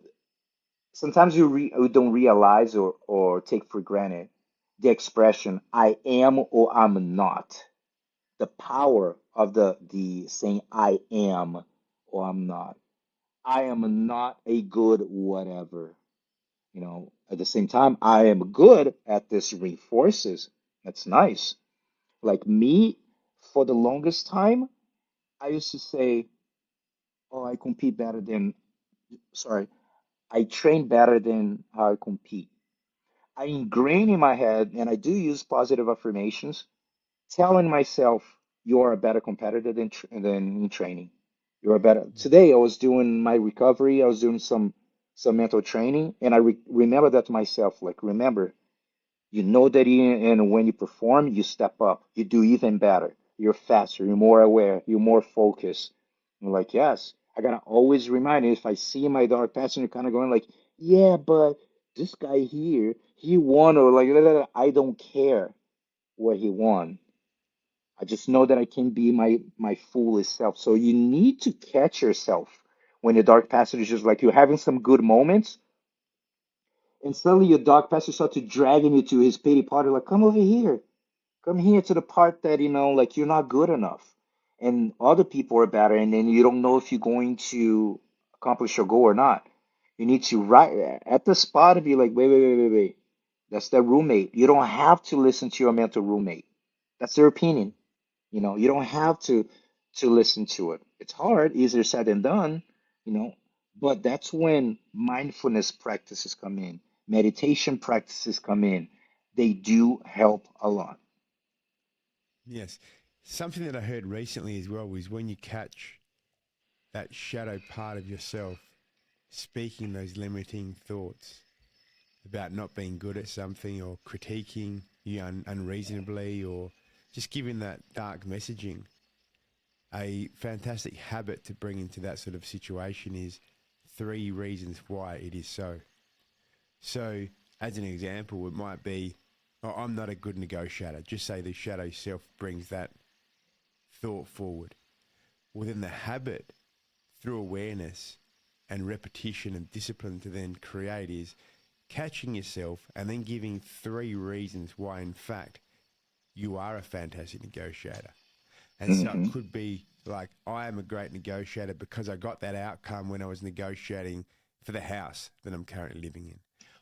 sometimes you don't realize or take for granted the expression "I am" or "I'm not." The power of the saying "I am" or "I'm not." I am not a good whatever. At the same time, I am good at this reinforces. That's nice. Like me, for the longest time, I used to say, "Oh, I compete better than." Sorry, I train better than how I compete. I ingrain in my head, and I do use positive affirmations, telling myself, "You're a better competitor than in training. You're a better."
Yeah.
Today, I was doing my recovery. I was doing some mental training, and I remember that to myself. Like, remember, you know that and when you perform, you step up. You do even better. You're faster. You're more aware. You're more focused. I'm like, yes. I gotta always remind you if I see my dark past and you're kind of going like, yeah, but this guy here, he won or like, I don't care what he won. I just know that I can be my fullest self. So you need to catch yourself when your dark passage is just like you're having some good moments and suddenly your dark passage starts to dragging you to his pity party, like, come over here. Come here to the part that, like you're not good enough. And other people are better, and then you don't know if you're going to accomplish your goal or not. You need to right at the spot and be like, wait, wait, wait, wait, wait. That's their roommate. You don't have to listen to your mental roommate. That's their opinion. You don't have to listen to it. It's hard, easier said than done, you know, but that's when mindfulness practices come in, meditation practices come in. They do help a lot.
Yes. Something that I heard recently as well was when you catch that shadow part of yourself speaking those limiting thoughts about not being good at something or critiquing you unreasonably or just giving that dark messaging. A fantastic habit to bring into that sort of situation is three reasons why it is so. So, as an example, it might be, oh, I'm not a good negotiator. Just say the shadow self brings that thought forward. Well, then the habit through awareness and repetition and discipline to then create is catching yourself and then giving three reasons why, in fact, you are a fantastic negotiator. And so it
Hmm.
could be like, I am a great negotiator because I got that outcome when I was negotiating for the house that I'm currently living in.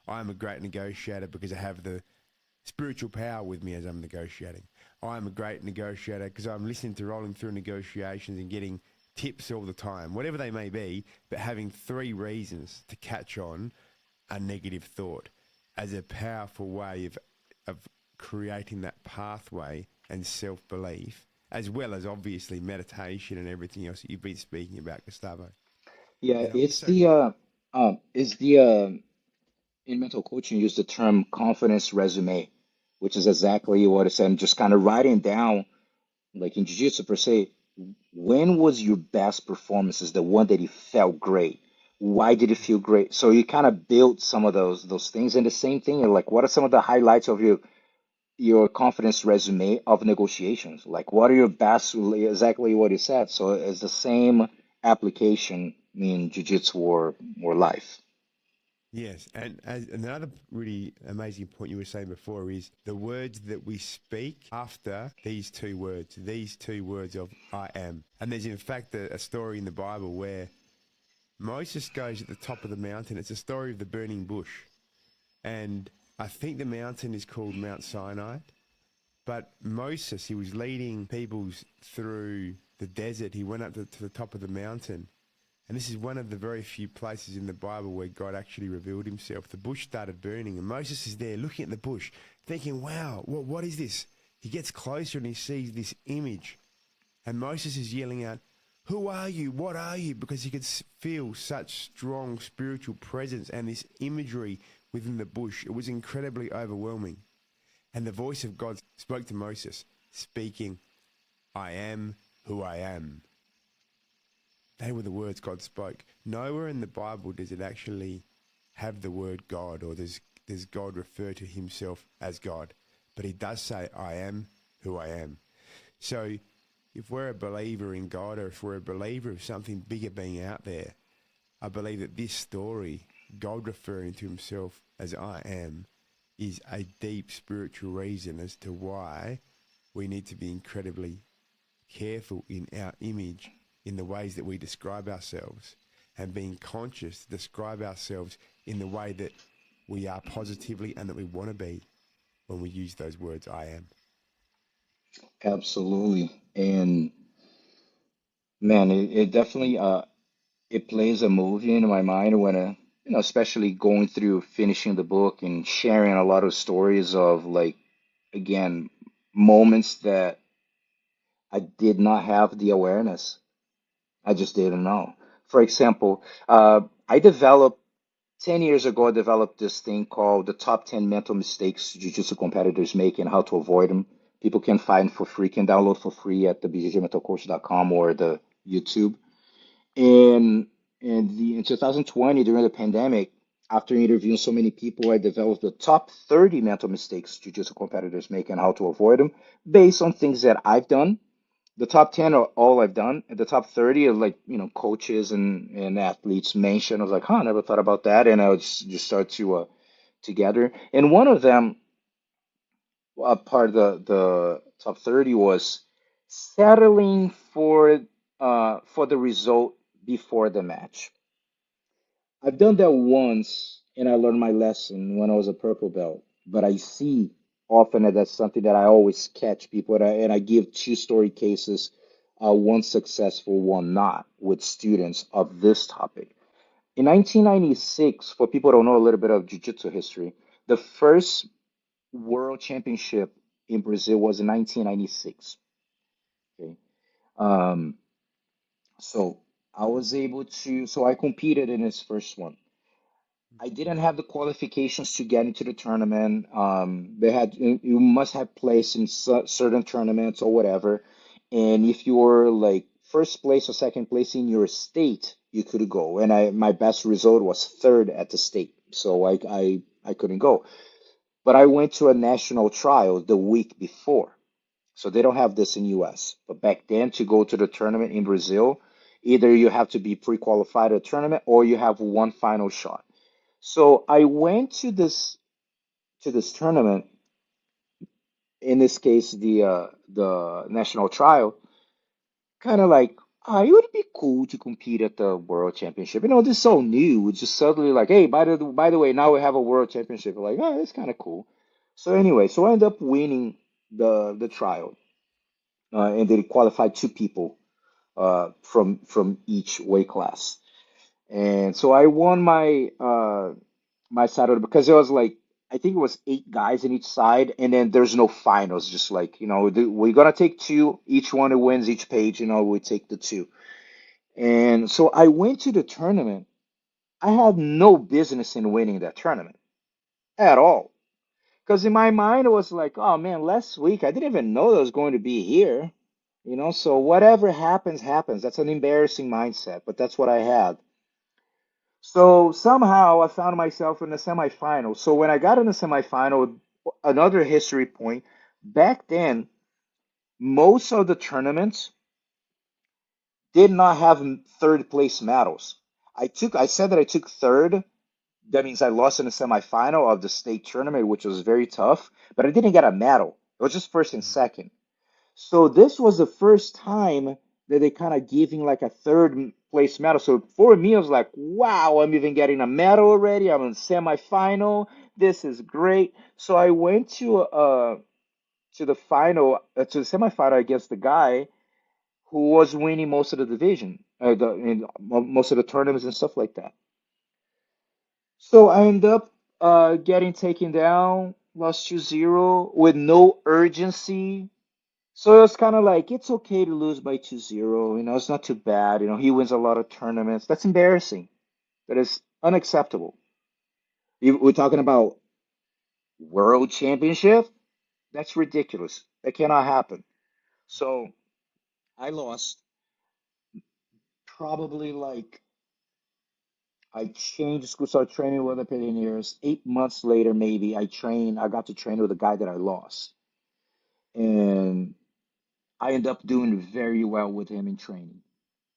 I am a great negotiator because I have the spiritual power with me as I'm negotiating. I am a great negotiator because I'm listening to rolling through negotiations and getting tips all the time, whatever they may be, but having three reasons to catch on a negative thought as a powerful way of creating that pathway and self-belief, as well as obviously meditation and everything else that you've been speaking about, Gustavo.
Yeah,
And
it's
also,
the is the in mental coaching use the term confidence resume, which is exactly what it said, and just kind of writing down, like in jiu-jitsu per se, when was your best performance? Is the one that you felt great? Why did it feel great? So you kind of build some of those things, and the same thing, like what are some of the highlights of your confidence resume of negotiations? Like what are your best, exactly what you said. So it's the same application in jiu-jitsu or life.
yes, and as another really amazing point you were saying before is the words that we speak after these two words of I am. And there's in fact a story in the Bible where Moses goes at the top of the mountain. It's a story of the burning bush. And I think the mountain is called Mount Sinai. But Moses, he was leading peoples through the desert. He went up to the top of the mountain. And this is one of the very few places in the Bible where God actually revealed himself. The bush started burning, and Moses is there looking at the bush, thinking, wow, what is this? He gets closer and he sees this image. And Moses is yelling out, who are you? What are you? Because he could feel such strong spiritual presence and this imagery within the bush. It was incredibly overwhelming. And the voice of God spoke to Moses, speaking, I am who I am. They were the words God spoke. Nowhere in the Bible does it actually have the word God, or does God refer to himself as God. But he does say, I am who I am. So if we're a believer in God, or if we're a believer of something bigger being out there, I believe that this story, God referring to himself as I am, is a deep spiritual reason as to why we need to be incredibly careful in our image, in the ways that we describe ourselves, and being conscious to describe ourselves in the way that we are positively and that we want to be when we use those words I am.
Absolutely. And man, it definitely it plays a movie in my mind when especially going through finishing the book and sharing a lot of stories of, like, again, moments that I did not have the awareness. I just didn't know. For example, I developed 10 years ago, I developed this thing called the top 10 mental mistakes jiu-jitsu competitors make and how to avoid them. People can find for free, can download for free at the bjjmentalcoach.com or the YouTube. And in 2020, during the pandemic, after interviewing so many people, I developed the top 30 mental mistakes jiu-jitsu competitors make and how to avoid them based on things that I've done. The top 10 are all I've done, and the top 30 are, like, coaches and athletes mentioned. I was like, huh, I never thought about that. And I would just start to together. And one of them, part of the top 30, was settling for the result before the match. I've done that once and I learned my lesson when I was a purple belt. But I see often that that's something that I always catch people, and I give two story cases, one successful, one not, with students of this topic. In 1996, for people who don't know a little bit of jiu-jitsu history, the first world championship in Brazil was in 1996. Okay. Um, so so I competed in this first one. I didn't have the qualifications to get into the tournament. They had you must have placed in certain tournaments or whatever, and if you were like first place or second place in your state, you could go. And my best result was third at the state, so I couldn't go. But I went to a national trial the week before, so they don't have this in US. But back then, to go to the tournament in Brazil, either you have to be pre-qualified at a tournament or you have one final shot. So I went to this tournament, in this case the national trial, kind of like, ah, it would be cool to compete at the world championship. This is so new. It's just suddenly like, hey, by the way, now we have a world championship. Like, oh, that's kind of cool. So anyway, so I ended up winning the trial, and they qualified two people from each weight class. And so I won my side of it because it was like, I think it was eight guys in each side, and then there's no finals. Just like, we're gonna take two. Each one who wins each page, we take the two. And so I went to the tournament. I had no business in winning that tournament at all. Because in my mind, it was like, oh man, last week I didn't even know I was going to be here. So whatever happens, happens. That's an embarrassing mindset, but that's what I had. So somehow I found myself in the semifinal. So when I got in the semifinal, another history point, back then, most of the tournaments did not have third place medals. I said that I took third. That means I lost in the semifinal of the state tournament, which was very tough, but I didn't get a medal. It was just first and second. So this was the first time that they kind of giving like a third place medal. So for me, I was like, wow, I'm even getting a medal already. I'm in semifinal. This is great. So I went to the final, to the semifinal against the guy who was winning most of the division, most of the tournaments and stuff like that. So I end up getting taken down, lost 2-0 with no urgency. So it was kind of like, it's okay to lose by 2-0. It's not too bad. He wins a lot of tournaments. That's embarrassing. That is unacceptable. We're talking about world championship? That's ridiculous. That cannot happen. So I lost probably like, I changed school, started training with the Pioneers. 8 months later, maybe I got to train with a guy that I lost. And I ended up doing very well with him in training.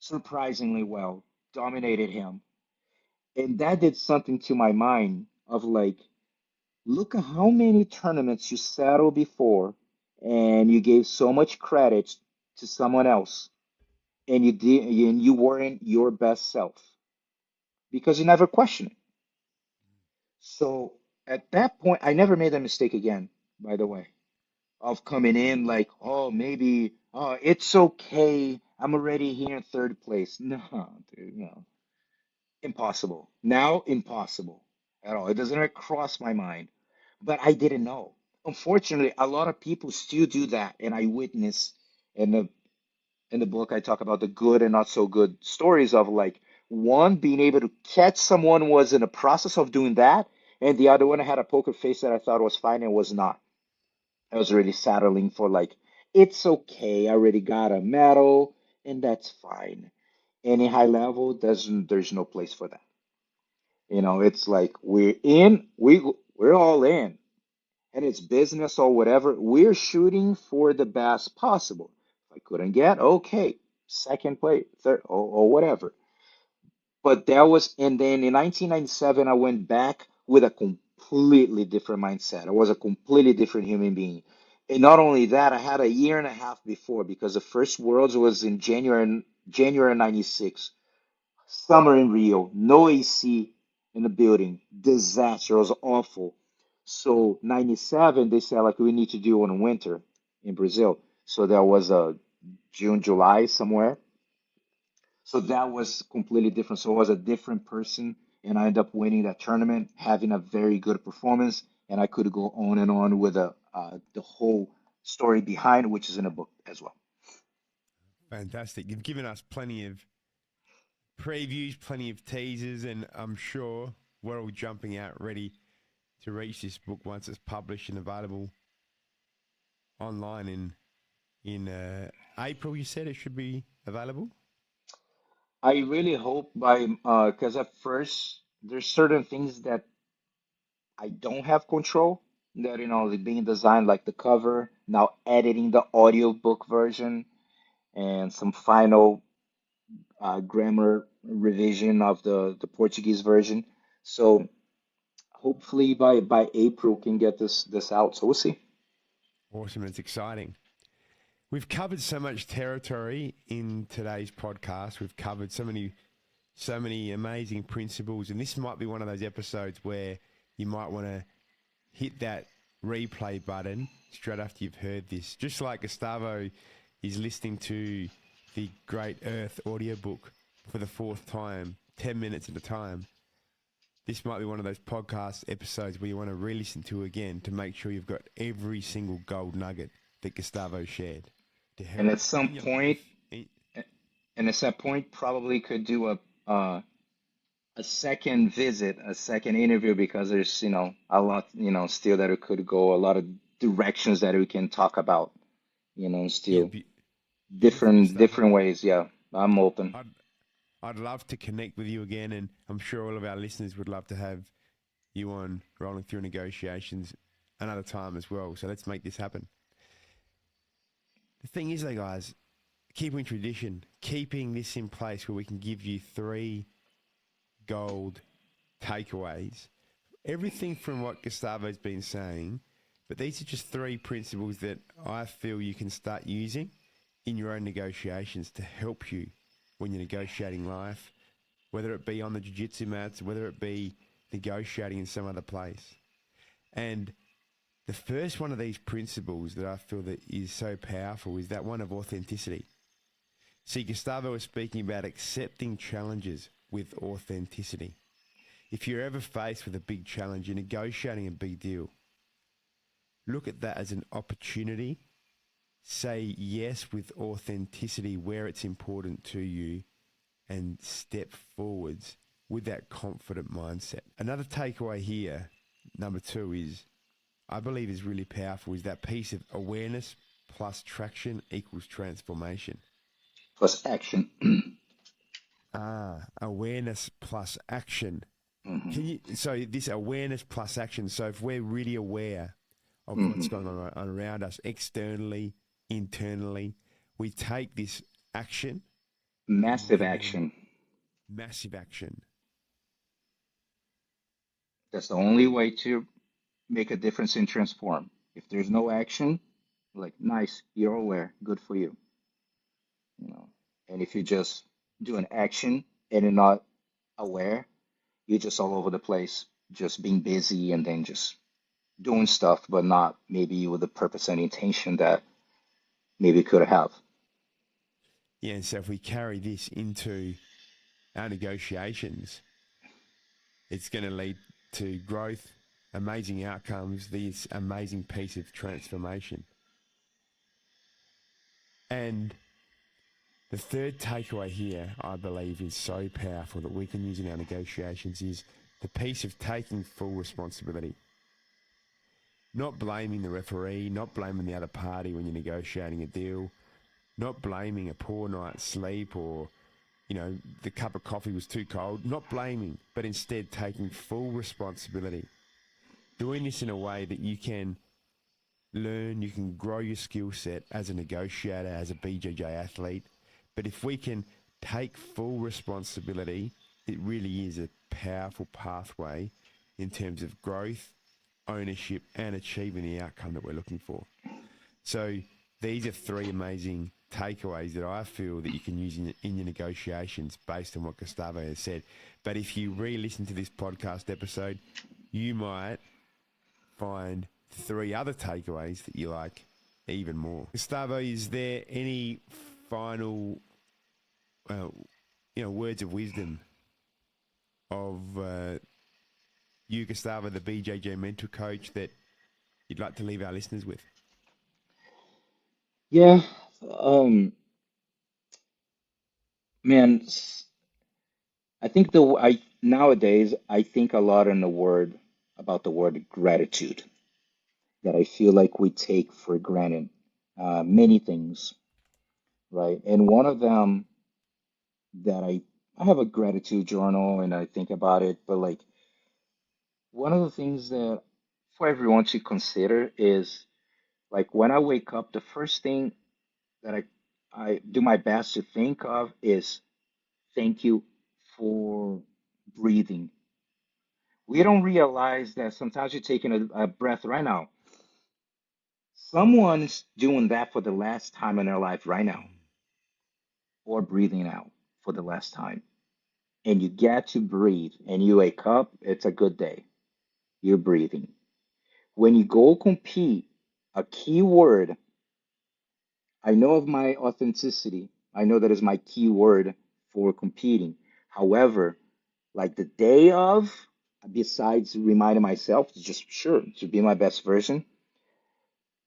Surprisingly well, dominated him. And that did something to my mind of like, look at how many tournaments you settled before and you gave so much credit to someone else and you weren't your best self because you never questioned it. So at that point, I never made that mistake again, by the way, of coming in like, oh, maybe, oh, it's okay. I'm already here in third place. No, dude, no. Impossible. Now, impossible at all. It doesn't even cross my mind. But I didn't know. Unfortunately, a lot of people still do that, and I witness in the book I talk about the good and not so good stories of like one being able to catch someone was in the process of doing that, and the other one had a poker face that I thought was fine and was not. I was already settling for like, it's okay. I already got a medal, and that's fine. Any high level, there's no place for that. It's like we're all in, and it's business or whatever. We're shooting for the best possible. If I couldn't get, okay, second place, third, or whatever. But and then in 1997, I went back with a completely different mindset. I was a completely different human being. And not only that, I had a year and a half before because the first Worlds was in January 96. Summer in Rio, no AC in the building, disaster, it was awful. So 97, they said like we need to do in winter in Brazil. So that was June, July somewhere. So that was completely different. So I was a different person, and I ended up winning that tournament, having a very good performance, and I could go on and on with the whole story behind, which is in a book as well.
Fantastic. You've given us plenty of previews, plenty of teasers, and I'm sure we're all jumping out ready to reach this book once it's published and available online in in April. You said it should be available.
I really hope by because at first there's certain things that I don't have control that being designed like the cover, now editing the audiobook version and some final grammar revision of the Portuguese version. So hopefully by April can get this out. So we'll see.
Awesome. It's exciting. We've covered so much territory in today's podcast. We've covered so many amazing principles, and this might be one of those episodes where you might want to hit that replay button straight after you've heard this. Just like Gustavo is listening to the Great Earth audiobook for the fourth time, 10 minutes at a time. This might be one of those podcast episodes where you want to re-listen to again to make sure you've got every single gold nugget that Gustavo shared to
And
help
at some
in your
point,
life.
and at some point, probably could do a second visit, a second interview because there's a lot still that it could go, a lot of directions that we can talk about,
Yeah,
still
beautiful, Gustavo.
different ways. Yeah, I'm open.
I'd, I'd love to connect with you again, and I'm sure all of our listeners would love to have you on Rolling Through Negotiations another time as well. So let's make this happen. The thing is, though, guys, keeping tradition, keeping this in place where we can give you three gold takeaways. Everything from what Gustavo's been saying, but these are just three principles that I feel you can start using in your own negotiations to help you when you're negotiating life, whether it be on the jiu-jitsu mats, whether it be negotiating in some other place. And the first one of these principles that I feel that is so powerful is that one of authenticity. See, Gustavo was speaking about accepting challenges with authenticity. If you're ever faced with a big challenge, you're negotiating a big deal, look at that as an opportunity. Say yes with authenticity where it's important to you and step forwards with that confident mindset. Another takeaway here, number two, is I believe is really powerful is that piece of awareness plus traction equals transformation.
Plus action.
Awareness plus action.
Hmm.
So this awareness plus action. So if we're really aware of what's
Hmm.
going on around us externally, internally, we take this action and we
Massive
can then
action.
massive action.
That's the only way to make a difference and transform. If there's no action, like nice, you're aware, good for you, you know. And if you just do an action and you're not aware, you're just all over the place, just being busy and then just doing stuff, but not maybe with the purpose and intention that maybe could have.
Yeah, and so if we carry this into our negotiations, it's going to lead to growth, amazing outcomes, this amazing piece of transformation. And the third takeaway here, I believe, is so powerful that we can use in our negotiations is the piece of taking full responsibility. Not blaming the referee, not blaming the other party when you're negotiating a deal, not blaming a poor night's sleep or, the cup of coffee was too cold. Not blaming, but instead taking full responsibility. Doing this in a way that you can learn, you can grow your skill set as a negotiator, as a BJJ athlete. But if we can take full responsibility, it really is a powerful pathway in terms of growth, ownership, and achieving the outcome that we're looking for. So these are three amazing takeaways that I feel that you can use in your negotiations based on what Gustavo has said. But if you re-listen to this podcast episode, you might find three other takeaways that you like even more. Gustavo, is there any final, words of wisdom of you, Gustavo, the BJJ mental coach, that you'd like to leave our listeners with?
Yeah, um, man, I think I nowadays I think a lot in the word about the word gratitude that I feel like we take for granted many things, right? And one of them that I have a gratitude journal and I think about it, but like one of the things that for everyone to consider is like when I wake up, the first thing that I do my best to think of is thank you for breathing. We don't realize that sometimes you're taking a breath right now. Someone's doing that for the last time in their life right now, or breathing out for the last time. And you get to breathe and you wake up, it's a good day. You're breathing. When you go compete, a key word, I know of my authenticity. I know that is my key word for competing. However, like the day of, besides reminding myself to just sure to be my best version,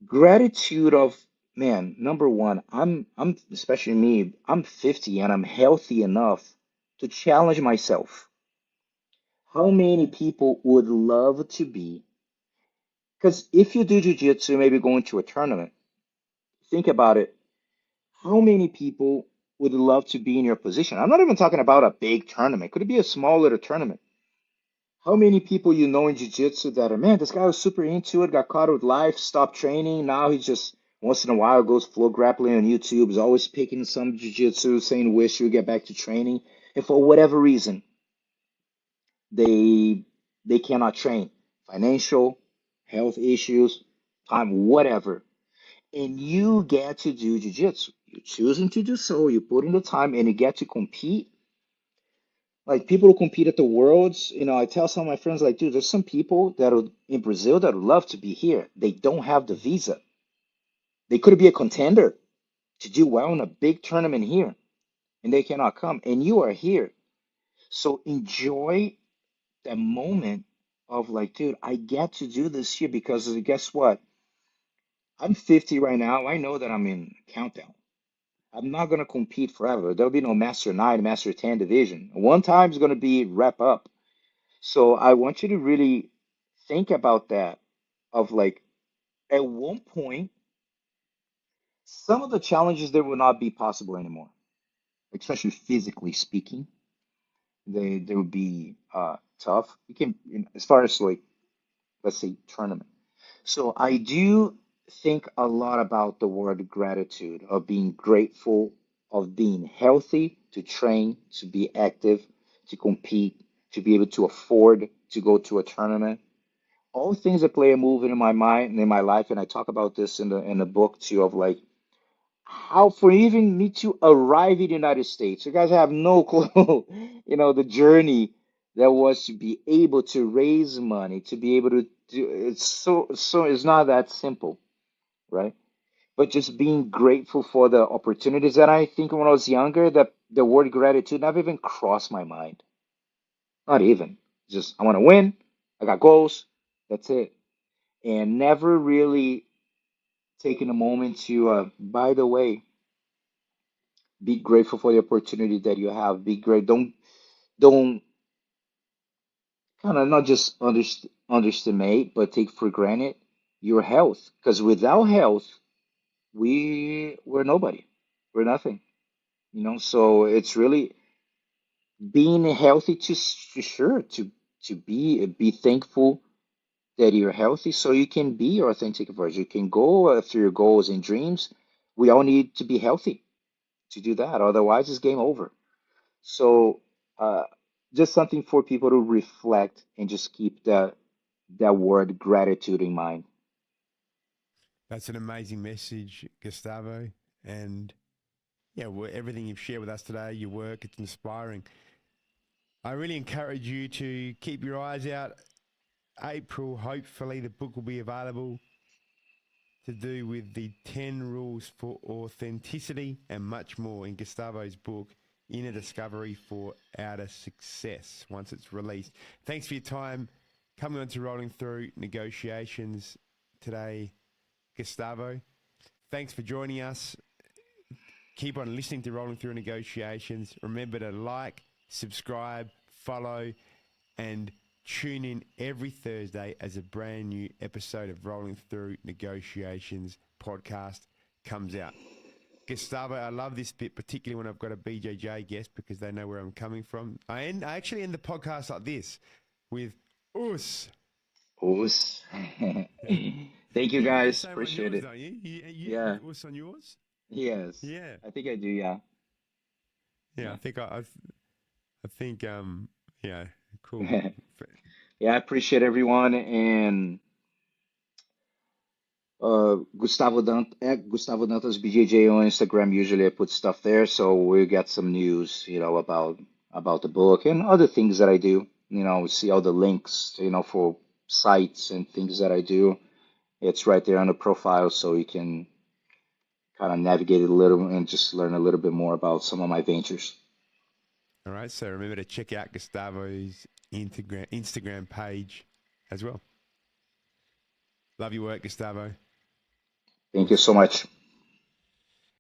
gratitude of man, number one, I'm especially me, I'm 50 and I'm healthy enough to challenge myself. How many people would love to be? Because if you do jujitsu, maybe going to a tournament, think about it. How many people would love to be in your position? I'm not even talking about a big tournament. Could it be a small little tournament? How many people you know in jiu-jitsu that are, man, this guy was super into it, got caught with life, stopped training. Now he just once in a while goes flow grappling on YouTube, is always picking some jiu-jitsu, saying wish you would get back to training. And for whatever reason, they they cannot train. Financial, health issues, time, whatever. And you get to do jiu-jitsu. You're choosing to do so, you put in the time and you get to compete like people who compete at the Worlds, I tell some of my friends, like, dude, there's some people that are in Brazil that would love to be here. They don't have the visa. They could be a contender to do well in a big tournament here, and they cannot come. And you are here. So enjoy that moment of like, dude, I get to do this here because guess what? I'm 50 right now. I know that I'm in countdown. I'm not gonna compete forever. There'll be no Master 9, Master 10 division. One time is gonna be wrap up. So I want you to really think about that of like at one point, some of the challenges there will not be possible anymore, especially physically speaking. They would be tough. You can as far as like let's say tournament. So I do think a lot about the word gratitude, of being grateful, of being healthy, to train, to be active, to compete, to be able to afford to go to a tournament. All things that play a move in my mind and in my life, and I talk about this in the book too, of like how for even me to arrive in the United States, you guys have no clue, the journey that was to be able to raise money, to be able to do it's so it's not that simple, right? But just being grateful for the opportunities that I think when I was younger, that the word gratitude never even crossed my mind. Not even. Just I want to win, I got goals, that's it. And never really taking a moment to, by the way, be grateful for the opportunity that you have. Be great. Don't kind of not just underestimate, but take for granted your health. Because without health, we're nobody. We're nothing. So it's really being healthy to sure to be thankful that you're healthy so you can be your authentic version. You can go after your goals and dreams. We all need to be healthy to do that. Otherwise, it's game over. So, uh, just something for people to reflect and just keep that word gratitude in mind.
That's an amazing message, Gustavo. And yeah, everything you've shared with us today, your work, it's inspiring. I really encourage you to keep your eyes out. April, hopefully, the book will be available to do with the 10 rules for authenticity and much more in Gustavo's book, Inner Discovery for Outer Success, once it's released. Thanks for your time coming on to Rolling Through Negotiations today, Gustavo. Thanks for joining us. Keep on listening to Rolling Through Negotiations. Remember to like, subscribe, follow, and tune in every Thursday as a brand new episode of Rolling Through Negotiations podcast comes out. Gustavo, I love this bit, particularly when I've got a BJJ guest because they know where I'm coming from. I actually end the podcast like this with us.
Us.
Yeah.
Thank you
You've got the
guys.
same on
Appreciate
yours,
it.
don't you?
Yeah.
Us on yours?
Yes.
Yeah.
I think I do. Yeah.
Yeah,
Yeah.
I think I think yeah, cool.
Yeah. I appreciate everyone. And Gustavo Dantas BJJ on Instagram. Usually I put stuff there, so we get some news, about the book and other things that I do. See all the links, for sites and things that I do. It's right there on the profile, so you can kind of navigate it a little and just learn a little bit more about some of my ventures.
All right, so remember to check out Gustavo's Instagram page as well. Love your work, Gustavo.
Thank you so much.